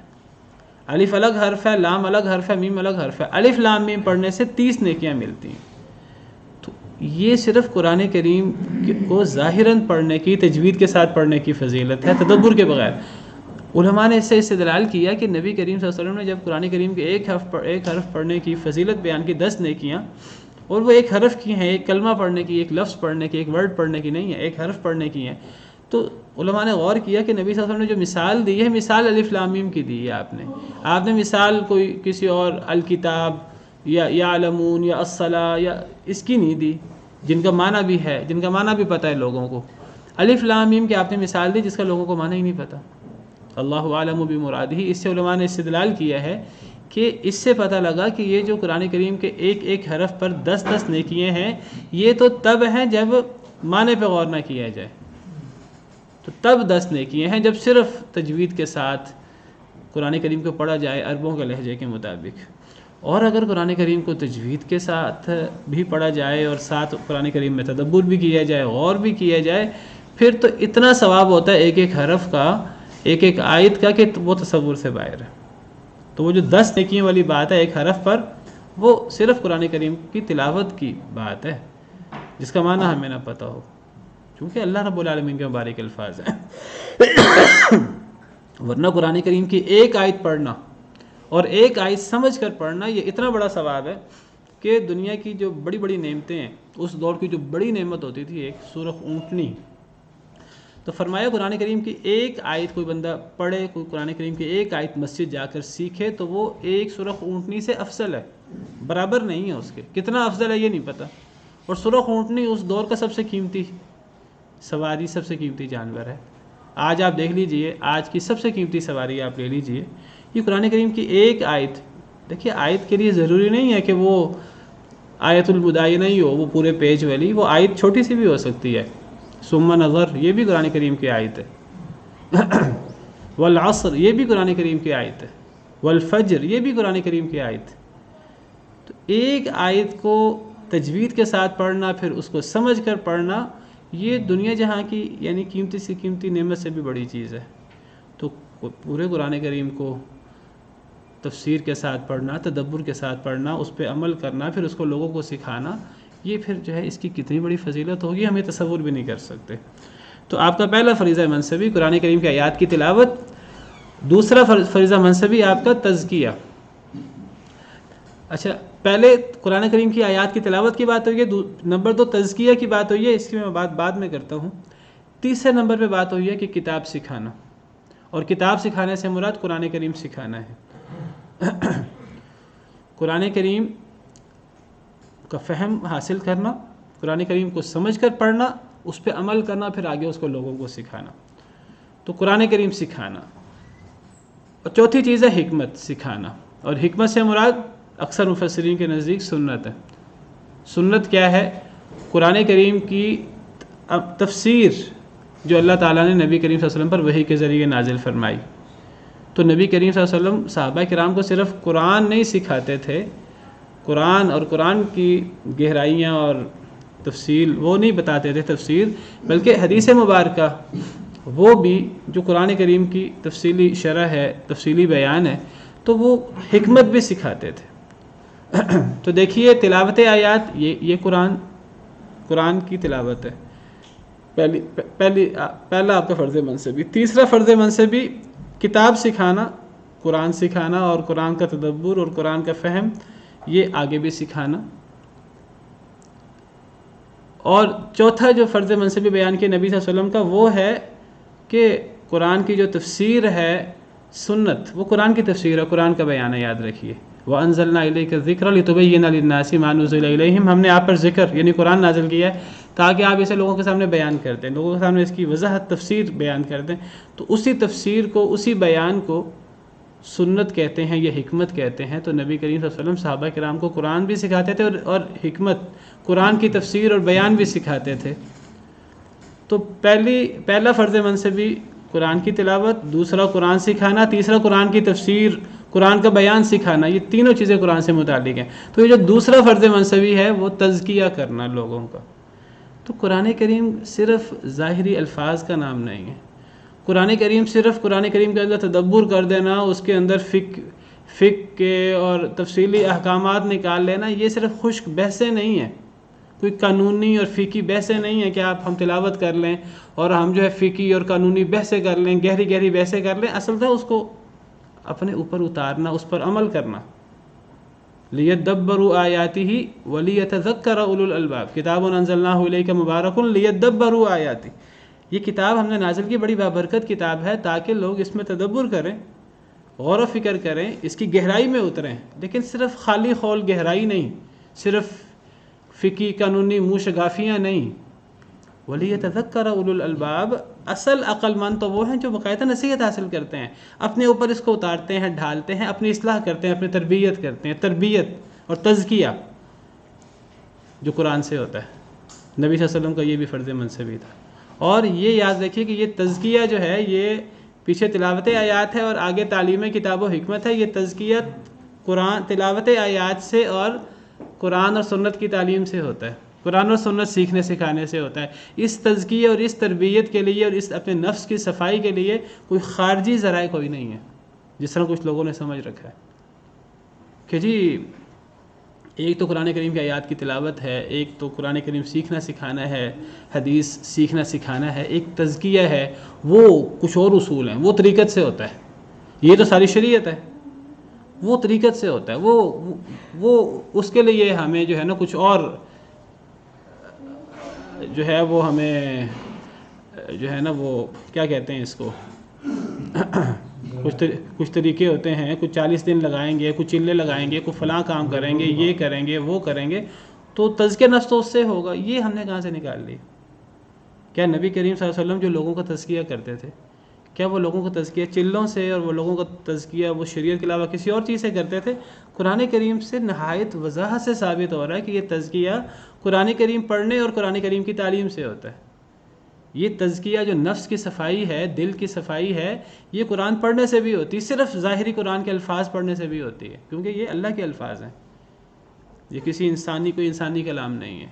الف الگ حرف ہے، لام الگ حرف ہے، میم الگ حرف ہے، الف لام میم پڑھنے سے 30 نیکیاں ملتی ہیں۔ تو یہ صرف قرآن کریم کو ظاہراً پڑھنے کی، تجوید کے ساتھ پڑھنے کی فضیلت ہے، تدبر کے بغیر۔ علماء نے اس سے استدلال کیا کہ نبی کریم صلی اللہ علیہ وسلم نے جب قرآن کریم کے ایک حرف پڑھنے کی فضیلت بیان کی 10 نیکیاں، اور وہ ایک حرف کی ہیں، ایک کلمہ پڑھنے کی، ایک لفظ پڑھنے کی، ایک ورڈ پڑھنے کی نہیں ہے، ایک حرف پڑھنے کی ہیں، تو علماء نے غور کیا کہ نبی صلی اللہ علیہ وسلم نے جو مثال دی ہے، مثال الف لام میم کی دی ہے آپ نے مثال کوئی کسی اور الکتاب یا یعلمون یا الصلاۃ یا اس کی نہیں دی، جن کا معنی بھی ہے، جن کا معنی بھی پتہ ہے لوگوں کو۔ الف لام میم کی آپ نے مثال دی جس کا لوگوں کو معنی ہی نہیں پتہ، اللہ عالم بمرادہ۔ اس سے علماء نے استدلال کیا ہے کہ اس سے پتہ لگا کہ یہ جو قرآن کریم کے ایک حرف پر 10 نیکیاں ہیں، یہ تو تب ہیں جب معنی پہ غور نہ کیا جائے، تو تب 10 نیکیاں ہیں جب صرف تجوید کے ساتھ قرآن کریم کو پڑھا جائے عربوں کے لہجے کے مطابق۔ اور اگر قرآن کریم کو تجوید کے ساتھ بھی پڑھا جائے اور ساتھ قرآن کریم میں تدبر بھی کیا جائے، غور بھی کیا جائے، پھر تو اتنا ثواب ہوتا ہے ایک حرف کا، ایک آیت کا، کہ وہ تصور سے باہر ہے۔ تو وہ جو 10 نیکیوں والی بات ہے ایک حرف پر، وہ صرف قرآن کریم کی تلاوت کی بات ہے، جس کا معنی ہمیں نہ پتہ ہو، چونکہ اللہ رب العالمین کے مبارک الفاظ ہیں۔ ورنہ قرآن کریم کی ایک آیت پڑھنا اور ایک آیت سمجھ کر پڑھنا، یہ اتنا بڑا ثواب ہے کہ دنیا کی جو بڑی بڑی نعمتیں ہیں، اس دور کی جو بڑی نعمت ہوتی تھی ایک سرخ اونٹنی، تو فرمایا قرآن کریم کی ایک آیت کوئی بندہ پڑھے، کوئی قرآن کریم کی ایک آیت مسجد جا کر سیکھے، تو وہ ایک سرخ اونٹنی سے افضل ہے، برابر نہیں ہے اس کے، کتنا افضل ہے یہ نہیں پتہ۔ اور سرخ اونٹنی اس دور کا سب سے قیمتی سواری، سب سے قیمتی جانور ہے۔ آج آپ دیکھ لیجئے، آج کی سب سے قیمتی سواری آپ لے لیجئے، یہ قرآن کریم کی ایک آیت۔ دیکھیے آیت کے لیے ضروری نہیں ہے کہ وہ آیت المدائنہ ہی ہو، وہ پورے پیج والی، وہ آیت چھوٹی سی بھی ہو سکتی ہے۔ ثم نظر، یہ بھی قرآن کریم کی آیت ہے۔ والعصر، یہ بھی قرآن کریم کی آیت ہے۔ والفجر، یہ بھی قرآن کریم کی آیت ہے۔ تو ایک آیت کو تجوید کے ساتھ پڑھنا، پھر اس کو سمجھ کر پڑھنا، یہ دنیا جہاں کی یعنی قیمتی سے قیمتی نعمت سے بھی بڑی چیز ہے۔ تو پورے قرآن کریم کو تفسیر کے ساتھ پڑھنا، تدبر کے ساتھ پڑھنا، اس پہ عمل کرنا، پھر اس کو لوگوں کو سکھانا، یہ پھر جو ہے اس کی کتنی بڑی فضیلت ہوگی ہمیں تصور بھی نہیں کر سکتے۔ تو آپ کا پہلا فریضہ منصبی قرآن کریم کی آیات کی تلاوت، دوسرا فریضہ منصبی آپ کا تزکیہ۔ اچھا، پہلے قرآن کریم کی آیات کی تلاوت کی بات ہوئی ہے، نمبر 2 تزکیہ کی بات ہوئی ہے، اس کی میں بات بعد میں کرتا ہوں۔ تیسرے نمبر پہ بات ہوئی ہے کہ کتاب سکھانا، اور کتاب سکھانے سے مراد قرآن کریم سکھانا ہے۔ قرآن کریم کا فہم حاصل کرنا، قرآن کریم کو سمجھ کر پڑھنا، اس پہ عمل کرنا، پھر آگے اس کو لوگوں کو سکھانا، تو قرآن کریم سکھانا۔ اور چوتھی چیز ہے حکمت سکھانا، اور حکمت سے مراد اکثر مفسرین کے نزدیک سنت ہے۔ سنت کیا ہے؟ قرآن کریم کی تفسیر جو اللہ تعالیٰ نے نبی کریم صلی اللہ علیہ وسلم پر وحی کے ذریعے نازل فرمائی۔ تو نبی کریم صلی اللہ علیہ وسلم صحابہ کرام کو صرف قرآن نہیں سکھاتے تھے، قرآن اور قرآن کی گہرائیاں اور تفصیل وہ نہیں بتاتے تھے تفسیر، بلکہ حدیث مبارکہ وہ بھی جو قرآن کریم کی تفصیلی شرح ہے، تفصیلی بیان ہے، تو وہ حکمت بھی سکھاتے تھے۔ تو دیکھیے تلاوت آیات، یہ قرآن کی تلاوت ہے، پہلا آپ کا فرض منصبی۔ تیسرا فرض منصبی کتاب سکھانا، قرآن سکھانا، اور قرآن کا تدبر اور قرآن کا فہم یہ آگے بھی سکھانا۔ اور چوتھا جو فرض منصبی بیان کیا نبی صلی اللہ علیہ وسلم کا، وہ ہے کہ قرآن کی جو تفسیر ہے سنت، وہ قرآن کی تفسیر ہے، قرآن کا بیان ہے، یاد رکھیے۔ وَأَنزَلْنَا إِلَيْكَ الذِّكْرَ لِتُبَيِّنَ لِلنَّاسِ مَا نُزِّلَ إِلَيْهِمْ، ہم نے آپ پر ذکر یعنی قرآن نازل کیا ہے تاکہ آپ اسے لوگوں کے سامنے بیان کرتے ہیں، لوگوں کے سامنے اس کی وضاحت تفسیر بیان کرتے ہیں۔ تو اسی تفسیر کو، اسی بیان کو سنت کہتے ہیں یا حکمت کہتے ہیں۔ تو نبی کریم صلی اللہ علیہ وسلم صحابہ کرام کو قرآن بھی سکھاتے تھے اور حکمت، قرآن کی تفسیر اور بیان بھی سکھاتے تھے۔ تو پہلا فرض منصبی قرآن کی تلاوت، دوسرا قرآن سکھانا، تیسرا قرآن کی تفسیر، قرآن کا بیان سکھانا، یہ تینوں چیزیں قرآن سے متعلق ہیں۔ تو یہ جو دوسرا فرض منصبی ہے وہ تزکیہ کرنا لوگوں کا۔ تو قرآن کریم صرف ظاہری الفاظ کا نام نہیں ہے۔ قرآن کریم صرف قرآن کریم کے اندر تدبر کر دینا، اس کے اندر فقہ کے اور تفصیلی احکامات نکال لینا، یہ صرف خشک بحثیں نہیں ہیں، کوئی قانونی اور فقہی بحثیں نہیں ہیں کہ آپ ہم تلاوت کر لیں اور ہم جو ہے فقہی اور قانونی بحثیں کر لیں، گہری گہری بحثیں کر لیں۔ اصل تھا اس کو اپنے اوپر اتارنا، اس پر عمل کرنا۔ لِيَدَّبَّرُوا آيَاتِهِ وَلِيَتَذَكَّرَ أُولُو الْأَلْبَابِ کتاب انزلناہ الیک مبارک لیدبروا آیاتہ، یہ کتاب ہم نے نازل کی، بڑی بابرکت کتاب ہے تاکہ لوگ اس میں تدبر کریں، غور و فکر کریں، اس کی گہرائی میں اتریں، لیکن صرف خالی خول گہرائی نہیں، صرف فقہی قانونی منہ شگافیاں نہیں۔ وَلِيَتَذَكَّرَ أُولُو الْأَلْبَابِ، اصل عقل مند تو وہ ہیں جو باقاعدہ نصیحت حاصل کرتے ہیں، اپنے اوپر اس کو اتارتے ہیں، ڈھالتے ہیں، اپنی اصلاح کرتے ہیں، اپنی تربیت کرتے ہیں۔ تربیت اور تزکیہ جو قرآن سے ہوتا ہے، نبی صلی اللہ علیہ وسلم کا یہ بھی فرض منصبی تھا۔ اور یہ یاد رکھیے کہ یہ تزکیہ جو ہے یہ پیچھے تلاوت آیات ہے اور آگے تعلیم کتاب و حکمت ہے۔ یہ تزکیہ قرآن تلاوت آیات سے اور قرآن اور سنت کی تعلیم سے ہوتا ہے، قرآن اور سنت سیکھنے سکھانے سے ہوتا ہے۔ اس تزکیہ اور اس تربیت کے لیے اور اس اپنے نفس کی صفائی کے لیے کوئی خارجی ذرائع کوئی نہیں ہے، جس طرح کچھ لوگوں نے سمجھ رکھا ہے کہ جی ایک تو قرآن کریم کی آیات کی تلاوت ہے، ایک تو قرآن کریم سیکھنا سکھانا ہے، حدیث سیکھنا سکھانا ہے، ایک تزکیہ ہے، وہ کچھ اور اصول ہیں، وہ طریقت سے ہوتا ہے۔ یہ تو ساری شریعت ہے، وہ طریقت سے ہوتا ہے، وہ اس کے لیے ہمیں جو ہے نا کچھ اور جو ہے وہ ہمیں جو ہے نا وہ کیا کہتے ہیں اس کو کچھ طریقے ہوتے ہیں، کچھ 40 دن لگائیں گے، کچھ چلے لگائیں گے، کچھ فلاں کام کریں گے، یہ کریں گے، وہ کریں گے، تو تزکیہ نفس تو اس سے ہوگا۔ یہ ہم نے کہاں سے نکال لی؟ کیا نبی کریم صلی اللہ علیہ وسلم جو لوگوں کا تزکیہ کرتے تھے، کیا وہ لوگوں کا تزکیہ چلوں سے اور وہ لوگوں کا تزکیہ وہ شریعت کے علاوہ کسی اور چیز سے کرتے تھے؟ قرآن کریم سے نہایت وضاحت سے ثابت ہو رہا ہے کہ یہ تزکیہ قرآن کریم پڑھنے اور قرآن کریم کی تعلیم سے ہوتا ہے۔ یہ تزکیہ جو نفس کی صفائی ہے، دل کی صفائی ہے، یہ قرآن پڑھنے سے بھی ہوتی ہے، صرف ظاہری قرآن کے الفاظ پڑھنے سے بھی ہوتی ہے، کیونکہ یہ اللہ کے الفاظ ہیں، یہ کسی کوئی انسانی کلام نہیں ہے۔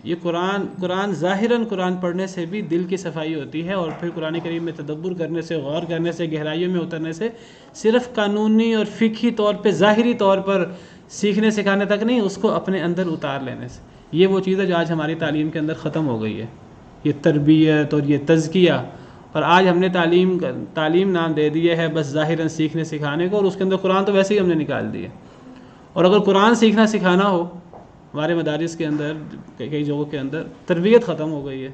یہ قرآن ظاہراً قرآن پڑھنے سے بھی دل کی صفائی ہوتی ہے، اور پھر قرآن کریم میں تدبر کرنے سے، غور کرنے سے، گہرائیوں میں اترنے سے، صرف قانونی اور فقہی طور پہ ظاہری طور پر سیکھنے سکھانے تک نہیں، اس کو اپنے اندر اتار لینے سے۔ یہ وہ چیز ہے جو آج ہماری تعلیم کے اندر ختم ہو گئی ہے، یہ تربیت اور یہ تزکیہ۔ اور آج ہم نے تعلیم نام دے دیا ہے بس ظاہراً سیکھنے سکھانے کو، اور اس کے اندر قرآن تو ویسے ہی ہم نے نکال دیا۔ اور اگر قرآن سیکھنا سکھانا ہو ہمارے مدارس کے اندر، کئی جگہوں کے اندر تربیت ختم ہو گئی ہے،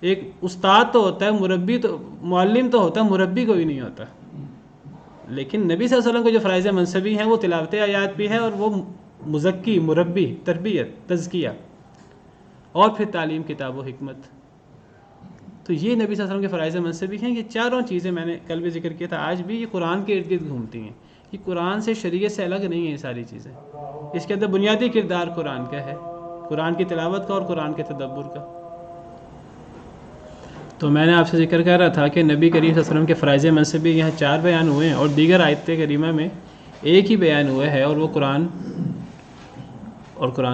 ایک استاد تو ہوتا ہے، مربی تو معلم تو ہوتا ہے، مربی کوئی نہیں ہوتا. لیکن نبی صلی اللہ علیہ وسلم کے جو فرائض منصبی ہیں وہ تلاوت آیات بھی ہے، اور وہ مزکی، مربی، تربیت، تزکیہ، اور پھر تعلیم، کتاب و حکمت. تو یہ نبی صلی اللہ علیہ وسلم کے فرائض منصبی ہیں. یہ چاروں چیزیں میں نے کل بھی ذکر کیا تھا، آج بھی یہ قرآن کے ارد گرد گھومتی ہیں. یہ قرآن سے، شریعت سے الگ نہیں ہیں یہ ساری چیزیں. اس کے اندر بنیادی کردار قرآن کا ہے، قرآن کی تلاوت کا اور قرآن کے تدبر کا. تو میں نے آپ سے ذکر کر رہا تھا کہ نبی کریم صلی اللہ علیہ وسلم کے فرائض منصبی یہاں 4 بیان ہوئے ہیں، اور دیگر آیت کریمہ میں ایک ہی بیان ہوا ہے، اور وہ قرآن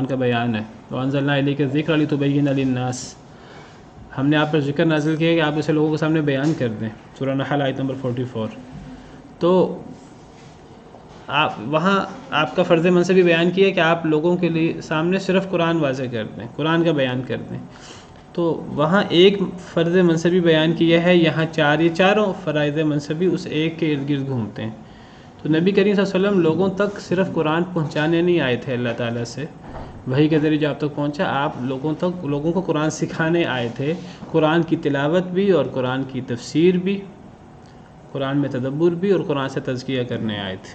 کا بیان ہے. وَأَنزَلْنَا إِلَيْكَ الذِّكْرَ لِتُبَيِّنَ لِلنَّاسِ. ہم نے آپ پر ذکر نازل کیا کہ آپ اسے لوگوں کے سامنے بیان کر دیں. سورہ نحل آیت نمبر 44. تو وہاں آپ کا فرض منصبی بیان کیا کہ آپ لوگوں کے لیے سامنے صرف قرآن واضح کر دیں، قرآن کا بیان کر دیں. تو وہاں ایک فرض منصبی بیان کیا ہے، یہاں 4، یہ چاروں فرائض منصبی اس ایک کے ارد گرد گھومتے ہیں. تو نبی کریم صلی اللہ علیہ وسلم لوگوں تک صرف قرآن پہنچانے نہیں آئے تھے اللہ تعالیٰ سے، وحی کے ذریعے جو آپ تک پہنچا، آپ لوگوں کو قرآن سکھانے آئے تھے. قرآن کی تلاوت بھی، اور قرآن کی تفسیر بھی، قرآن میں تدبر بھی، اور قرآن سے تزکیہ کرنے آئے تھے.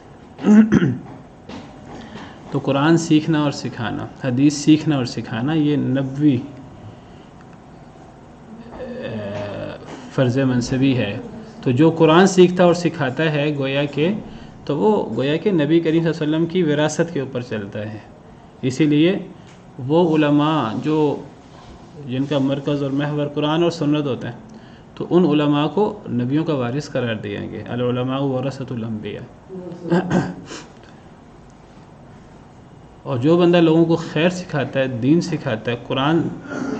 تو قرآن سیکھنا اور سکھانا، حدیث سیکھنا اور سکھانا، یہ نبوی فرض منصبی ہے. تو جو قرآن سیکھتا اور سکھاتا ہے گویا کہ نبی کریم صلی اللہ علیہ وسلم کی وراثت کے اوپر چلتا ہے. اسی لیے وہ علماء جن کا مرکز اور محور قرآن اور سنت ہوتا ہے، تو ان علماء کو نبیوں کا وارث قرار دیا گیا. العلماء ورثۃ الانبیاء. اور جو بندہ لوگوں کو خیر سکھاتا ہے، دین سکھاتا ہے، قرآن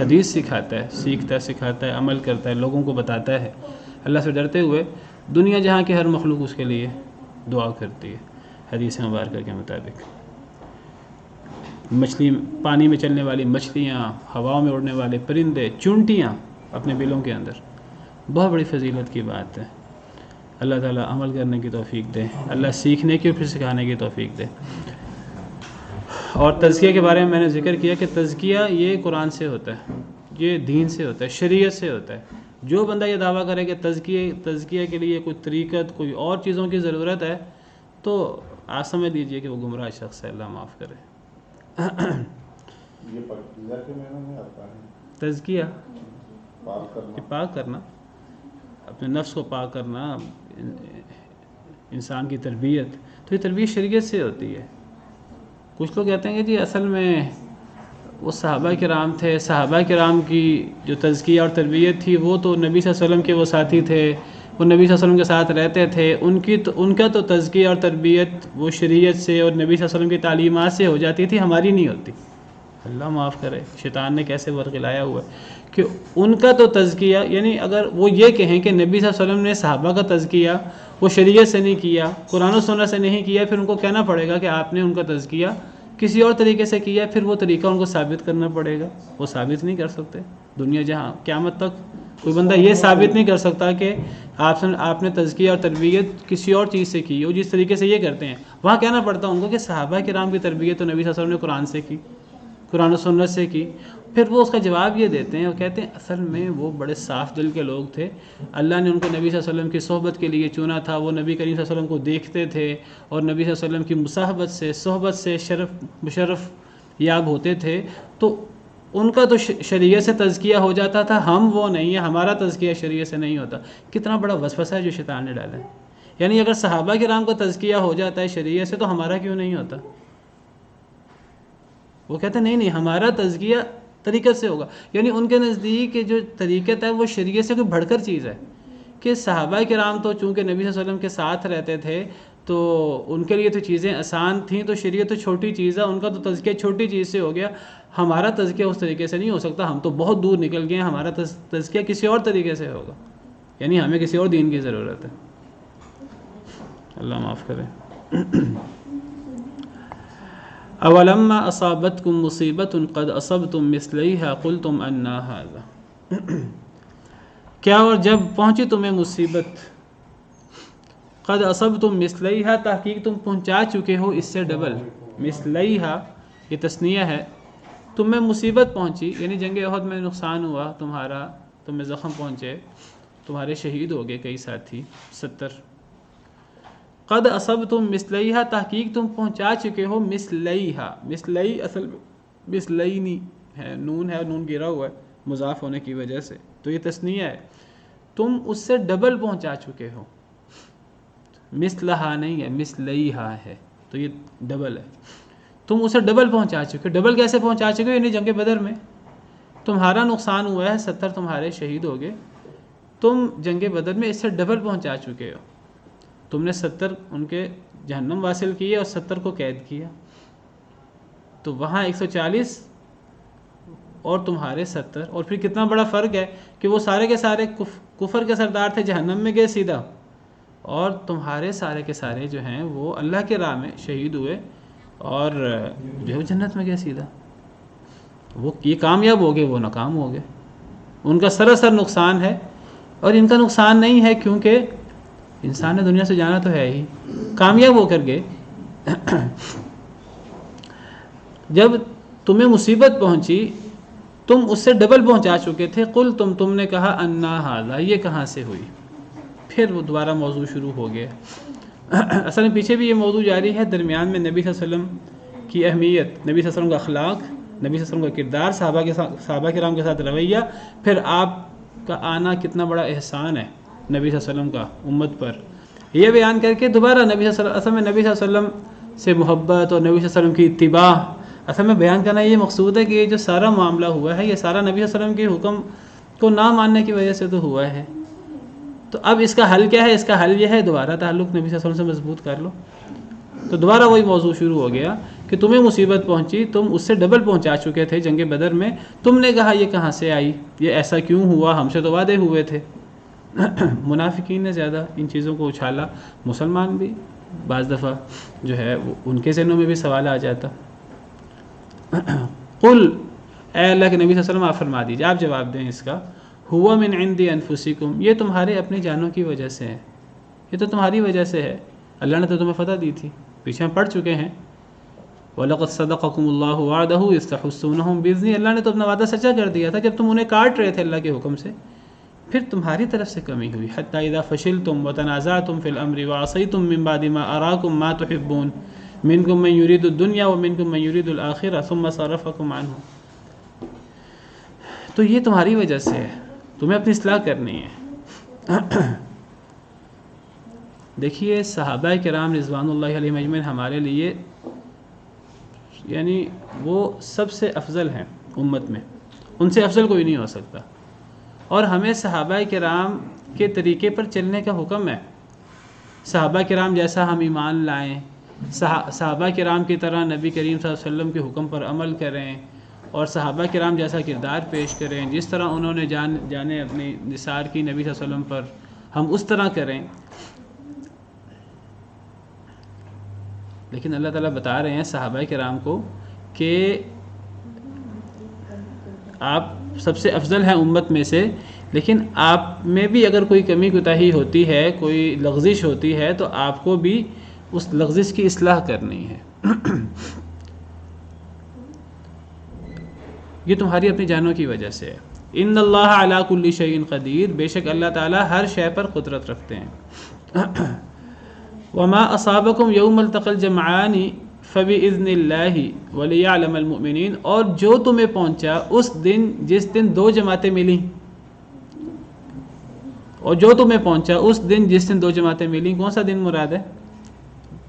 حدیث سکھاتا ہے، سیکھتا ہے، سکھاتا ہے، عمل کرتا ہے، لوگوں کو بتاتا ہے اللہ سے ڈرتے ہوئے، دنیا جہاں کی ہر مخلوق اس کے لیے دعا کرتی ہے حدیث مبارکہ کے مطابق. پانی میں چلنے والی مچھلیاں، ہواؤں میں اڑنے والے پرندے، چونٹیاں اپنے بلوں کے اندر. بہت بڑی فضیلت کی بات ہے. اللہ تعالیٰ عمل کرنے کی توفیق دے، اللہ سیکھنے کی اور پھر سکھانے کی توفیق دے. اور تزکیہ کے بارے میں نے ذکر کیا کہ تزکیہ یہ قرآن سے ہوتا ہے، یہ دین سے ہوتا ہے، شریعت سے ہوتا ہے. جو بندہ یہ دعویٰ کرے کہ تزکیہ کے لیے کوئی طریقت، کوئی اور چیزوں کی ضرورت ہے، تو آپ سمجھ لیجئے کہ وہ گمراہ شخص ہے، اللہ معاف کرے. یہ پاکیزہ کے معنی میں آتا ہے تزکیہ، پاک کرنا، اپنے نفس کو پاک کرنا، انسان کی تربیت. تو یہ تربیت شریعت سے ہوتی ہے. کچھ لوگ کہتے ہیں کہ جی اصل میں وہ صحابہ کرام تھے، صحابہ کرام کی جو تزکیہ اور تربیت تھی وہ تو نبی صلی اللہ علیہ وسلم کے وہ ساتھی تھے، وہ نبی صلی اللہ علیہ وسلم کے ساتھ رہتے تھے، ان کا تو تزکیہ اور تربیت وہ شریعت سے اور نبی صلی اللہ علیہ وسلم کی تعلیمات سے ہو جاتی تھی، ہماری نہیں ہوتی. اللہ معاف کرے، شیطان نے کیسے ورغلایا ہوا ہے کہ ان کا تو تزکیہ، یعنی اگر وہ یہ کہیں کہ نبی صلی اللہ علیہ وسلم نے صحابہ کا تزکیہ وہ شریعت سے نہیں کیا، قرآن و سنت سے نہیں کیا، پھر ان کو کہنا پڑے گا کہ آپ نے ان کا تزکیہ کسی اور طریقے سے کیا، پھر وہ طریقہ ان کو ثابت کرنا پڑے گا. وہ ثابت نہیں کر سکتے. دنیا جہاں قیامت تک کوئی بندہ یہ ثابت نہیں کر سکتا کہ آپ نے تزکیہ اور تربیت کسی اور چیز سے کی. وہ جس طریقے سے یہ کرتے ہیں، وہاں کہنا پڑتا ان کو کہ صحابہ کرام کی تربیت تو نبی صلی اللہ علیہ وسلم نے قرآن سے کی، قرآن و سنت سے کی. پھر وہ اس کا جواب یہ دیتے ہیں، وہ کہتے ہیں اصل میں وہ بڑے صاف دل کے لوگ تھے، اللہ نے ان کو نبی صلی اللہ علیہ وسلم کی صحبت کے لیے چنا تھا. وہ نبی کریم صلی اللہ علیہ وسلم کو دیکھتے تھے اور نبی صلی اللہ علیہ وسلم کی مصاحبت سے، صحبت سے مشرف یاب ہوتے تھے. تو ان کا تو شریعت سے تزکیہ ہو جاتا تھا، ہم وہ نہیں ہیں، ہمارا تزکیہ شریعت سے نہیں ہوتا. کتنا بڑا وسوسہ ہے جو شیطان نے ڈالا ہے. یعنی اگر صحابہ کرام کا تزکیہ ہو جاتا ہے شریعت سے تو ہمارا کیوں نہیں ہوتا؟ وہ کہتے ہیں نہیں، ہمارا تزکیہ طریقت سے ہوگا. یعنی ان کے نزدیک جو طریقت ہے وہ شریعت سے کوئی بڑھ کر چیز ہے کہ صحابہ کرام تو چونکہ نبی صلی اللہ علیہ وسلم کے ساتھ رہتے تھے تو ان کے لیے تو چیزیں آسان تھیں، تو شریعت تو چھوٹی چیز ہے، ان کا تو تزکیہ چھوٹی چیز سے ہو گیا. ہمارا تزکیہ اس طریقے سے نہیں ہو سکتا، ہم تو بہت دور نکل گئے ہیں، ہمارا تزکیہ کسی اور طریقے سے ہوگا. یعنی ہمیں کسی اور دین کی ضرورت ہے. اللہ معاف کرے. اولما اصابتکم مصیبت قد اصبتم مثلیہا قلتم انا ھذا. کیا اور جب پہنچی تمہیں مصیبت، قد اصبتم مثلیہا، تحقیق تم پہنچا چکے ہو اس سے ڈبل، مثلیہا یہ تثنیہ ہے، تمہیں مصیبت پہنچی، یعنی جنگ احد میں نقصان ہوا تمہارا، تمہیں زخم پہنچے، تمہارے شہید ہو گئے کئی ساتھی 70. قد اصبتم مثلیہا، تحقیق تم پہنچا چکے ہو مثلیہا. مثلی اصل مثلینی ہے، نون ہے اور نون گرا ہوا ہے مضاف ہونے کی وجہ سے، تو یہ تثنیہ ہے. تم اس سے ڈبل پہنچا چکے ہو، مثلہا نہیں ہے مثلیہا ہے، تو یہ ڈبل ہے. تم اسے ڈبل پہنچا چکے ہو. ڈبل کیسے پہنچا چکے ہو؟ یعنی جنگ بدر میں تمہارا نقصان ہوا ہے، 70 تمہارے شہید ہو گئے، تم جنگ بدر میں اس سے ڈبل پہنچا چکے ہو. تم نے 70 ان کے جہنم واصل کیے اور 70 کو قید کیا، تو وہاں 140 اور تمہارے 70. اور پھر کتنا بڑا فرق ہے کہ وہ سارے کے سارے کفر کے سردار تھے، جہنم میں گئے سیدھا، اور تمہارے سارے کے سارے جو ہیں وہ اللہ کے راہ میں شہید ہوئے اور جو ہے جنت میں گئے سیدھا. وہ یہ کامیاب ہو گئے، وہ ناکام ہو گئے. ان کا سراسر نقصان ہے اور ان کا نقصان نہیں ہے، کیونکہ انسان نے دنیا سے جانا تو ہے ہی، کامیاب ہو کر گئے. جب تمہیں مصیبت پہنچی تم اس سے ڈبل پہنچا چکے تھے. قل تم نے کہا انا ھذا، یہ کہاں سے ہوئی. پھر وہ دوبارہ موضوع شروع ہو گیا. اصل میں پیچھے بھی یہ موضوع جاری ہے، درمیان میں نبی صلی اللہ علیہ وسلم کی اہمیت، نبی صلی اللہ علیہ وسلم کا اخلاق، نبی صلی اللہ علیہ وسلم کا کردار، صحابہ کرام کے ساتھ رویہ، پھر آپ کا آنا کتنا بڑا احسان ہے نبی صلی اللہ علیہ وسلم کا امت پر. یہ بیان کر کے دوبارہ نبی صلی اللہ علیہ وسلم، نبی صلی اللہ علیہ وسلم سے محبت اور نبی صلی اللہ علیہ وسلم کی اتباع، اصل میں بیان کرنا یہ مقصود ہے کہ یہ جو سارا معاملہ ہوا ہے یہ سارا نبی صلی اللہ علیہ وسلم کے حکم کو نہ ماننے کی وجہ سے تو ہوا ہے. تو اب اس کا حل کیا ہے؟ اس کا حل یہ ہے دوبارہ تعلق نبی صلی اللہ علیہ وسلم سے مضبوط کر لو. تو دوبارہ وہی موضوع شروع ہو گیا کہ تمہیں مصیبت پہنچی، تم اس سے ڈبل پہنچا چکے تھے جنگ بدر میں. تم نے کہا یہ کہاں سے آئی، یہ ایسا کیوں ہوا، ہم سے تو وعدے ہوئے تھے. منافقین نے زیادہ ان چیزوں کو اچھالا، مسلمان بھی بعض دفعہ جو ہے ان کے ذہنوں میں بھی سوال آ جاتا. قل، اے اللہ کے نبی صلی اللہ علیہ وسلم آپ فرما دیجیے، آپ جواب دیں اس کا. ہوا من عند انفسکم، یہ تمہارے اپنی جانوں کی وجہ سے ہے، یہ تو تمہاری وجہ سے ہے. اللہ نے تو تمہیں فتح دی تھی، پیچھے ہم پڑھ چکے ہیں. وَلَقَدْ صَدَقَكُمُ اللَّهُ وَعْدَهُ إِذْ تَحُسُّونَهُم بِإِذْنِهِ، اللہ نے تو اپنا وعدہ سچا کر دیا تھا جب تم انہیں کاٹ رہے تھے اللہ کے حکم سے. پھر تمہاری طرف سے کمی ہوئی. حتی اذا فشلتم وتنازعتم فی الامر وعصیتم من بعد ما اراکم ما تحبون منکم من یرید الدنیا ومنکم من یرید الآخرہ ثم صرفکم عنہ. تو یہ تمہاری وجہ سے ہے، تمہیں اپنی اصلاح کرنی ہے. دیکھیے صحابہ کرام رضوان اللہ علیہم اجمعین ہمارے لیے یعنی وہ سب سے افضل ہیں امت میں، ان سے افضل کوئی نہیں ہو سکتا. اور ہمیں صحابہ کرام کے طریقے پر چلنے کا حکم ہے. صحابہ کرام جیسا ہم ایمان لائیں، صحابہ کرام کی طرح نبی کریم صلی اللہ علیہ وسلم کے حکم پر عمل کریں، اور صحابہ کرام جیسا کردار پیش کریں، جس طرح انہوں نے جانے اپنی نثار کی نبی صلی اللہ علیہ وسلم پر، ہم اس طرح کریں. لیکن اللہ تعالیٰ بتا رہے ہیں صحابہ کرام کو کہ آپ سب سے افضل ہیں امت میں سے، لیکن آپ میں بھی اگر کوئی کمی کوتاہی ہوتی ہے، کوئی لغزش ہوتی ہے، تو آپ کو بھی اس لغزش کی اصلاح کرنی ہے. یہ تمہاری اپنی جانوں کی وجہ سے ہے. ان اللہ علی کل شیء قدیر، بے شک اللہ تعالیٰ ہر شے پر قدرت رکھتے ہیں. وما اصابکم یوم التقى الجمعان فباذن اللہ وليعلم المؤمنین، اور جو تمہیں پہنچا اس دن جس دن دو جماعتیں ملیں، اور جو تمہیں پہنچا اس دن جس دن دو جماعتیں ملیں. کون سا دن مراد ہے؟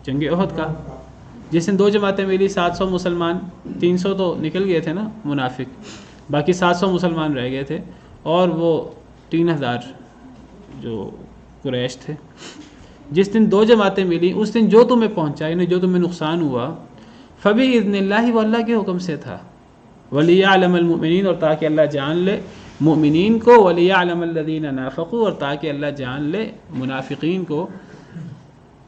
جنگ احد کا. جس دن دو جماعتیں ملی، 700 مسلمان، 300 تو نکل گئے تھے نا منافق، باقی 700 مسلمان رہ گئے تھے، اور وہ 3000 جو قریش تھے. جس دن دو جماعتیں ملی اس دن جو تمہیں پہنچا، یعنی جو تمہیں نقصان ہوا، فباذن اللہ، وہ اللہ کے حکم سے تھا. ولیعلم المؤمنین، اور تاکہ اللہ جان لے مؤمنین کو، ولیعلم الذین نافقوا، اور تاکہ اللہ جان لے منافقین کو.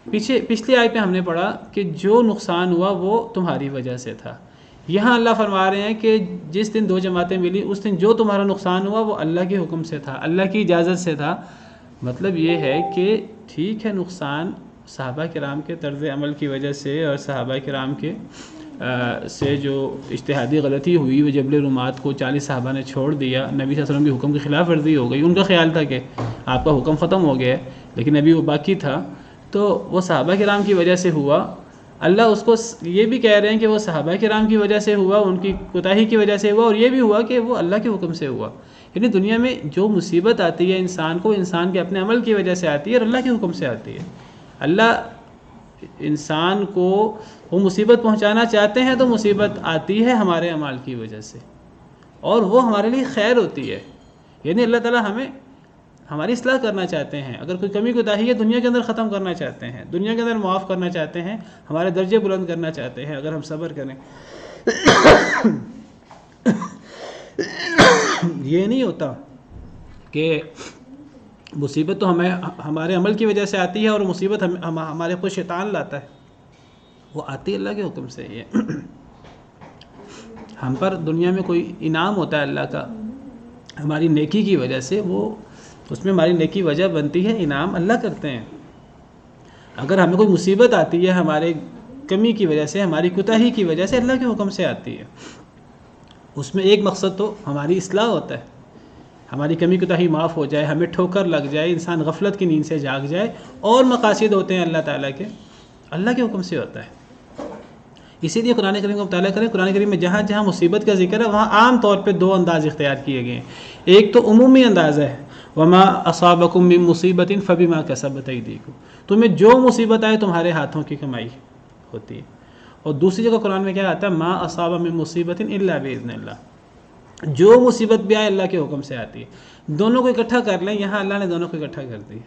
پچھلی آیت میں ہم نے پڑھا کہ جو نقصان ہوا وہ تمہاری وجہ سے تھا. یہاں اللہ فرما رہے ہیں کہ جس دن دو جماعتیں ملی اس دن جو تمہارا نقصان ہوا وہ اللہ کے حکم سے تھا، اللہ کی اجازت سے تھا. مطلب یہ ہے کہ ٹھیک ہے نقصان صحابہ کرام کے طرز عمل کی وجہ سے اور صحابہ کرام کے سے جو اجتہادی غلطی ہوئی، وہ جبل رومات کو 40 صحابہ نے چھوڑ دیا، نبی صلی اللہ علیہ وسلم کے حکم کی خلاف ورزی ہو گئی، ان کا خیال تھا کہ آپ کا حکم ختم ہو گیا ہے لیکن ابھی وہ باقی تھا، تو وہ صحابہ کرام کی وجہ سے ہوا۔ اللہ اس کو یہ بھی کہہ رہے ہیں کہ وہ صحابہ کرام کی وجہ سے ہوا، ان کی کوتاہی کی وجہ سے ہوا، اور یہ بھی ہوا کہ وہ اللہ کے حکم سے ہوا۔ یعنی دنیا میں جو مصیبت آتی ہے انسان کو، انسان کے اپنے عمل کی وجہ سے آتی ہے اور اللہ کے حکم سے آتی ہے۔ اللہ انسان کو وہ مصیبت پہنچانا چاہتے ہیں تو مصیبت آتی ہے ہمارے اعمال کی وجہ سے، اور وہ ہمارے لیے خیر ہوتی ہے۔ یعنی اللہ تعالیٰ ہمیں ہماری اصلاح کرنا چاہتے ہیں، اگر کوئی کمی کوتاہی ہے دنیا کے اندر ختم کرنا چاہتے ہیں، دنیا کے اندر معاف کرنا چاہتے ہیں، ہمارے درجے بلند کرنا چاہتے ہیں اگر ہم صبر کریں۔ یہ نہیں ہوتا کہ مصیبت تو ہمیں ہمارے عمل کی وجہ سے آتی ہے اور مصیبت ہمارے خود شیطان لاتا ہے، وہ آتی ہے اللہ کے حکم سے۔ یہ ہم پر دنیا میں کوئی انعام ہوتا ہے اللہ کا ہماری نیکی کی وجہ سے، وہ اس میں ہماری نیکی وجہ بنتی ہے، انعام اللہ کرتے ہیں۔ اگر ہمیں کوئی مصیبت آتی ہے ہمارے کمی کی وجہ سے، ہماری کوتاہی کی وجہ سے، اللہ کے حکم سے آتی ہے، اس میں ایک مقصد تو ہماری اصلاح ہوتا ہے، ہماری کمی کوتاہی معاف ہو جائے، ہمیں ٹھوکر لگ جائے، انسان غفلت کی نیند سے جاگ جائے، اور مقاصد ہوتے ہیں اللہ تعالیٰ کے، اللہ کے حکم سے ہوتا ہے۔ اسی لیے قرآن کریم کا مطالعہ کریں، قرآن کریم میں جہاں جہاں مصیبت کا ذکر ہے وہاں عام طور پہ دو انداز اختیار کیے گئے ہیں۔ ایک تو عمومی انداز ہے، وما اصابکم من مصیبت فبما کسبت ایدیکم، تمہیں جو مصیبت آئے تمہارے ہاتھوں کی کمائی ہوتی ہے، اور دوسری جگہ قرآن میں کیا آتا ہے، ما اصاب من مصیبت الا باذن اللہ، جو مصیبت بھی آئے اللہ کے حکم سے آتی ہے۔ دونوں کو اکٹھا کر لیں، یہاں اللہ نے دونوں کو اکٹھا کر دی،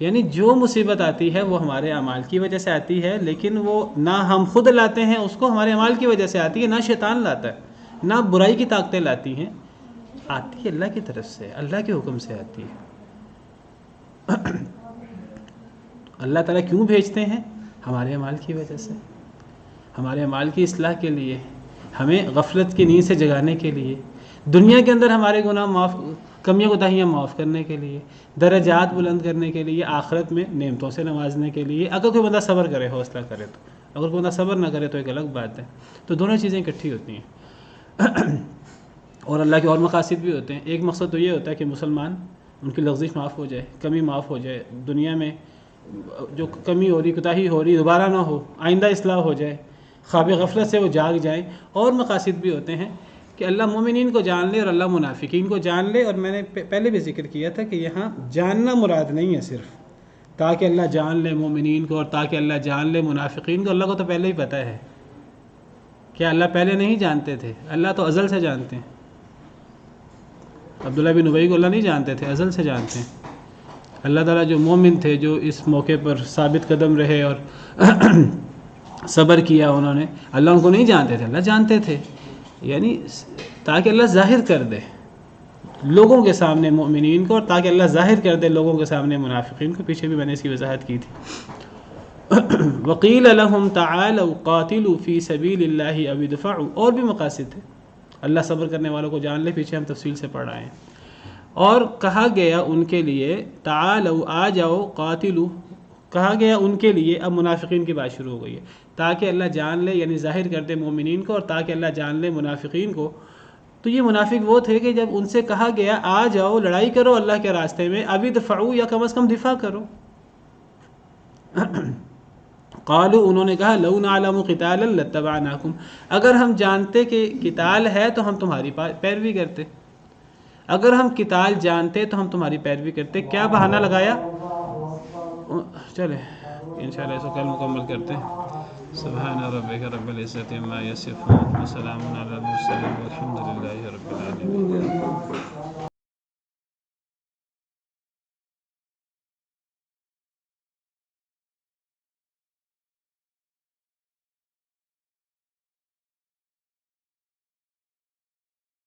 یعنی جو مصیبت آتی ہے وہ ہمارے اعمال کی وجہ سے آتی ہے، لیکن وہ نہ ہم خود لاتے ہیں اس کو، ہمارے اعمال کی وجہ سے آتی ہے، نہ شیطان لاتا ہے، نہ برائی کی طاقتیں لاتی ہیں، آتی ہے اللہ کی طرف سے، اللہ کے حکم سے آتی ہے۔ اللہ تعالیٰ کیوں بھیجتے ہیں؟ ہمارے اعمال کی وجہ سے، ہمارے اعمال کی اصلاح کے لیے، ہمیں غفلت کی نیند سے جگانے کے لیے، دنیا کے اندر ہمارے گناہ معاف، کمیاں کوتاہیاں معاف کرنے کے لیے، درجات بلند کرنے کے لیے، آخرت میں نعمتوں سے نوازنے کے لیے۔ اگر کوئی بندہ صبر کرے، حوصلہ کرے تو، اگر کوئی بندہ صبر نہ کرے تو ایک الگ بات ہے، تو دونوں چیزیں اکٹھی ہوتی ہیں۔ اور اللہ کے اور مقاصد بھی ہوتے ہیں۔ ایک مقصد تو یہ ہوتا ہے کہ مسلمان، ان کی لغزش معاف ہو جائے، کمی معاف ہو جائے، دنیا میں جو کمی ہو رہی، کوتاہی ہو رہی دوبارہ نہ ہو، آئندہ اصلاح ہو جائے، خواب غفلت سے وہ جاگ جائیں۔ اور مقاصد بھی ہوتے ہیں کہ اللہ مومنین کو جان لے اور اللہ منافقین کو جان لے، اور میں نے پہلے بھی ذکر کیا تھا کہ یہاں جاننا مراد نہیں ہے صرف، تاکہ اللہ جان لے مومنین کو اور تاکہ اللہ جان لے منافقین کو۔ اللہ کو تو پہلے ہی پتہ ہے، کیا اللہ پہلے نہیں جانتے تھے؟ اللہ تو ازل سے جانتے ہیں۔ عبداللہ بن ابی کو اللہ نہیں جانتے تھے، ازل سے جانتے ہیں۔ اللہ تعالیٰ جو مومن تھے، جو اس موقع پر ثابت قدم رہے اور صبر کیا انہوں نے، اللہ ان کو نہیں جانتے تھے، اللہ جانتے تھے، یعنی تاکہ اللہ ظاہر کر دے لوگوں کے سامنے مومنین کو، اور تاکہ اللہ ظاہر کر دے لوگوں کے سامنے منافقین کو۔ پیچھے بھی میں نے اس کی وضاحت کی تھی۔ وقیل لهم تعالوا قاتلوا فی سبیل اللہ او ادفعوا، اور بھی مقاصد تھے۔ اللہ صبر کرنے والوں کو جان لے، پیچھے ہم تفصیل سے پڑھ رہے ہیں۔ اور کہا گیا ان کے لیے، تعالوا آ جاؤ، قاتلوا کہا گیا ان کے لیے، اب منافقین کی بات شروع ہو گئی ہے، تاکہ اللہ جان لے، یعنی ظاہر کر دے مومنین کو، اور تاکہ اللہ جان لے منافقین کو۔ تو یہ منافق وہ تھے کہ جب ان سے کہا گیا آ جاؤ، لڑائی کرو اللہ کے راستے میں، ابھی دفعوا، یا کم از کم دفاع کرو۔ قالوا انہوں نے کہا، لو نعلم قتالا لاتبعناکم، اگر ہم جانتے کہ قتال ہے تو ہم تمہاری پیروی کرتے، اگر ہم قتال جانتے تو ہم تمہاری پیروی کرتے۔ کیا بہانہ لگایا؟ چلے انشاءاللہ اس کو کل مکمل کرتے ہیں۔ سبحان ربک رب العزت عما یصفون وسلام علی المرسلین والحمد للہ رب العالمین۔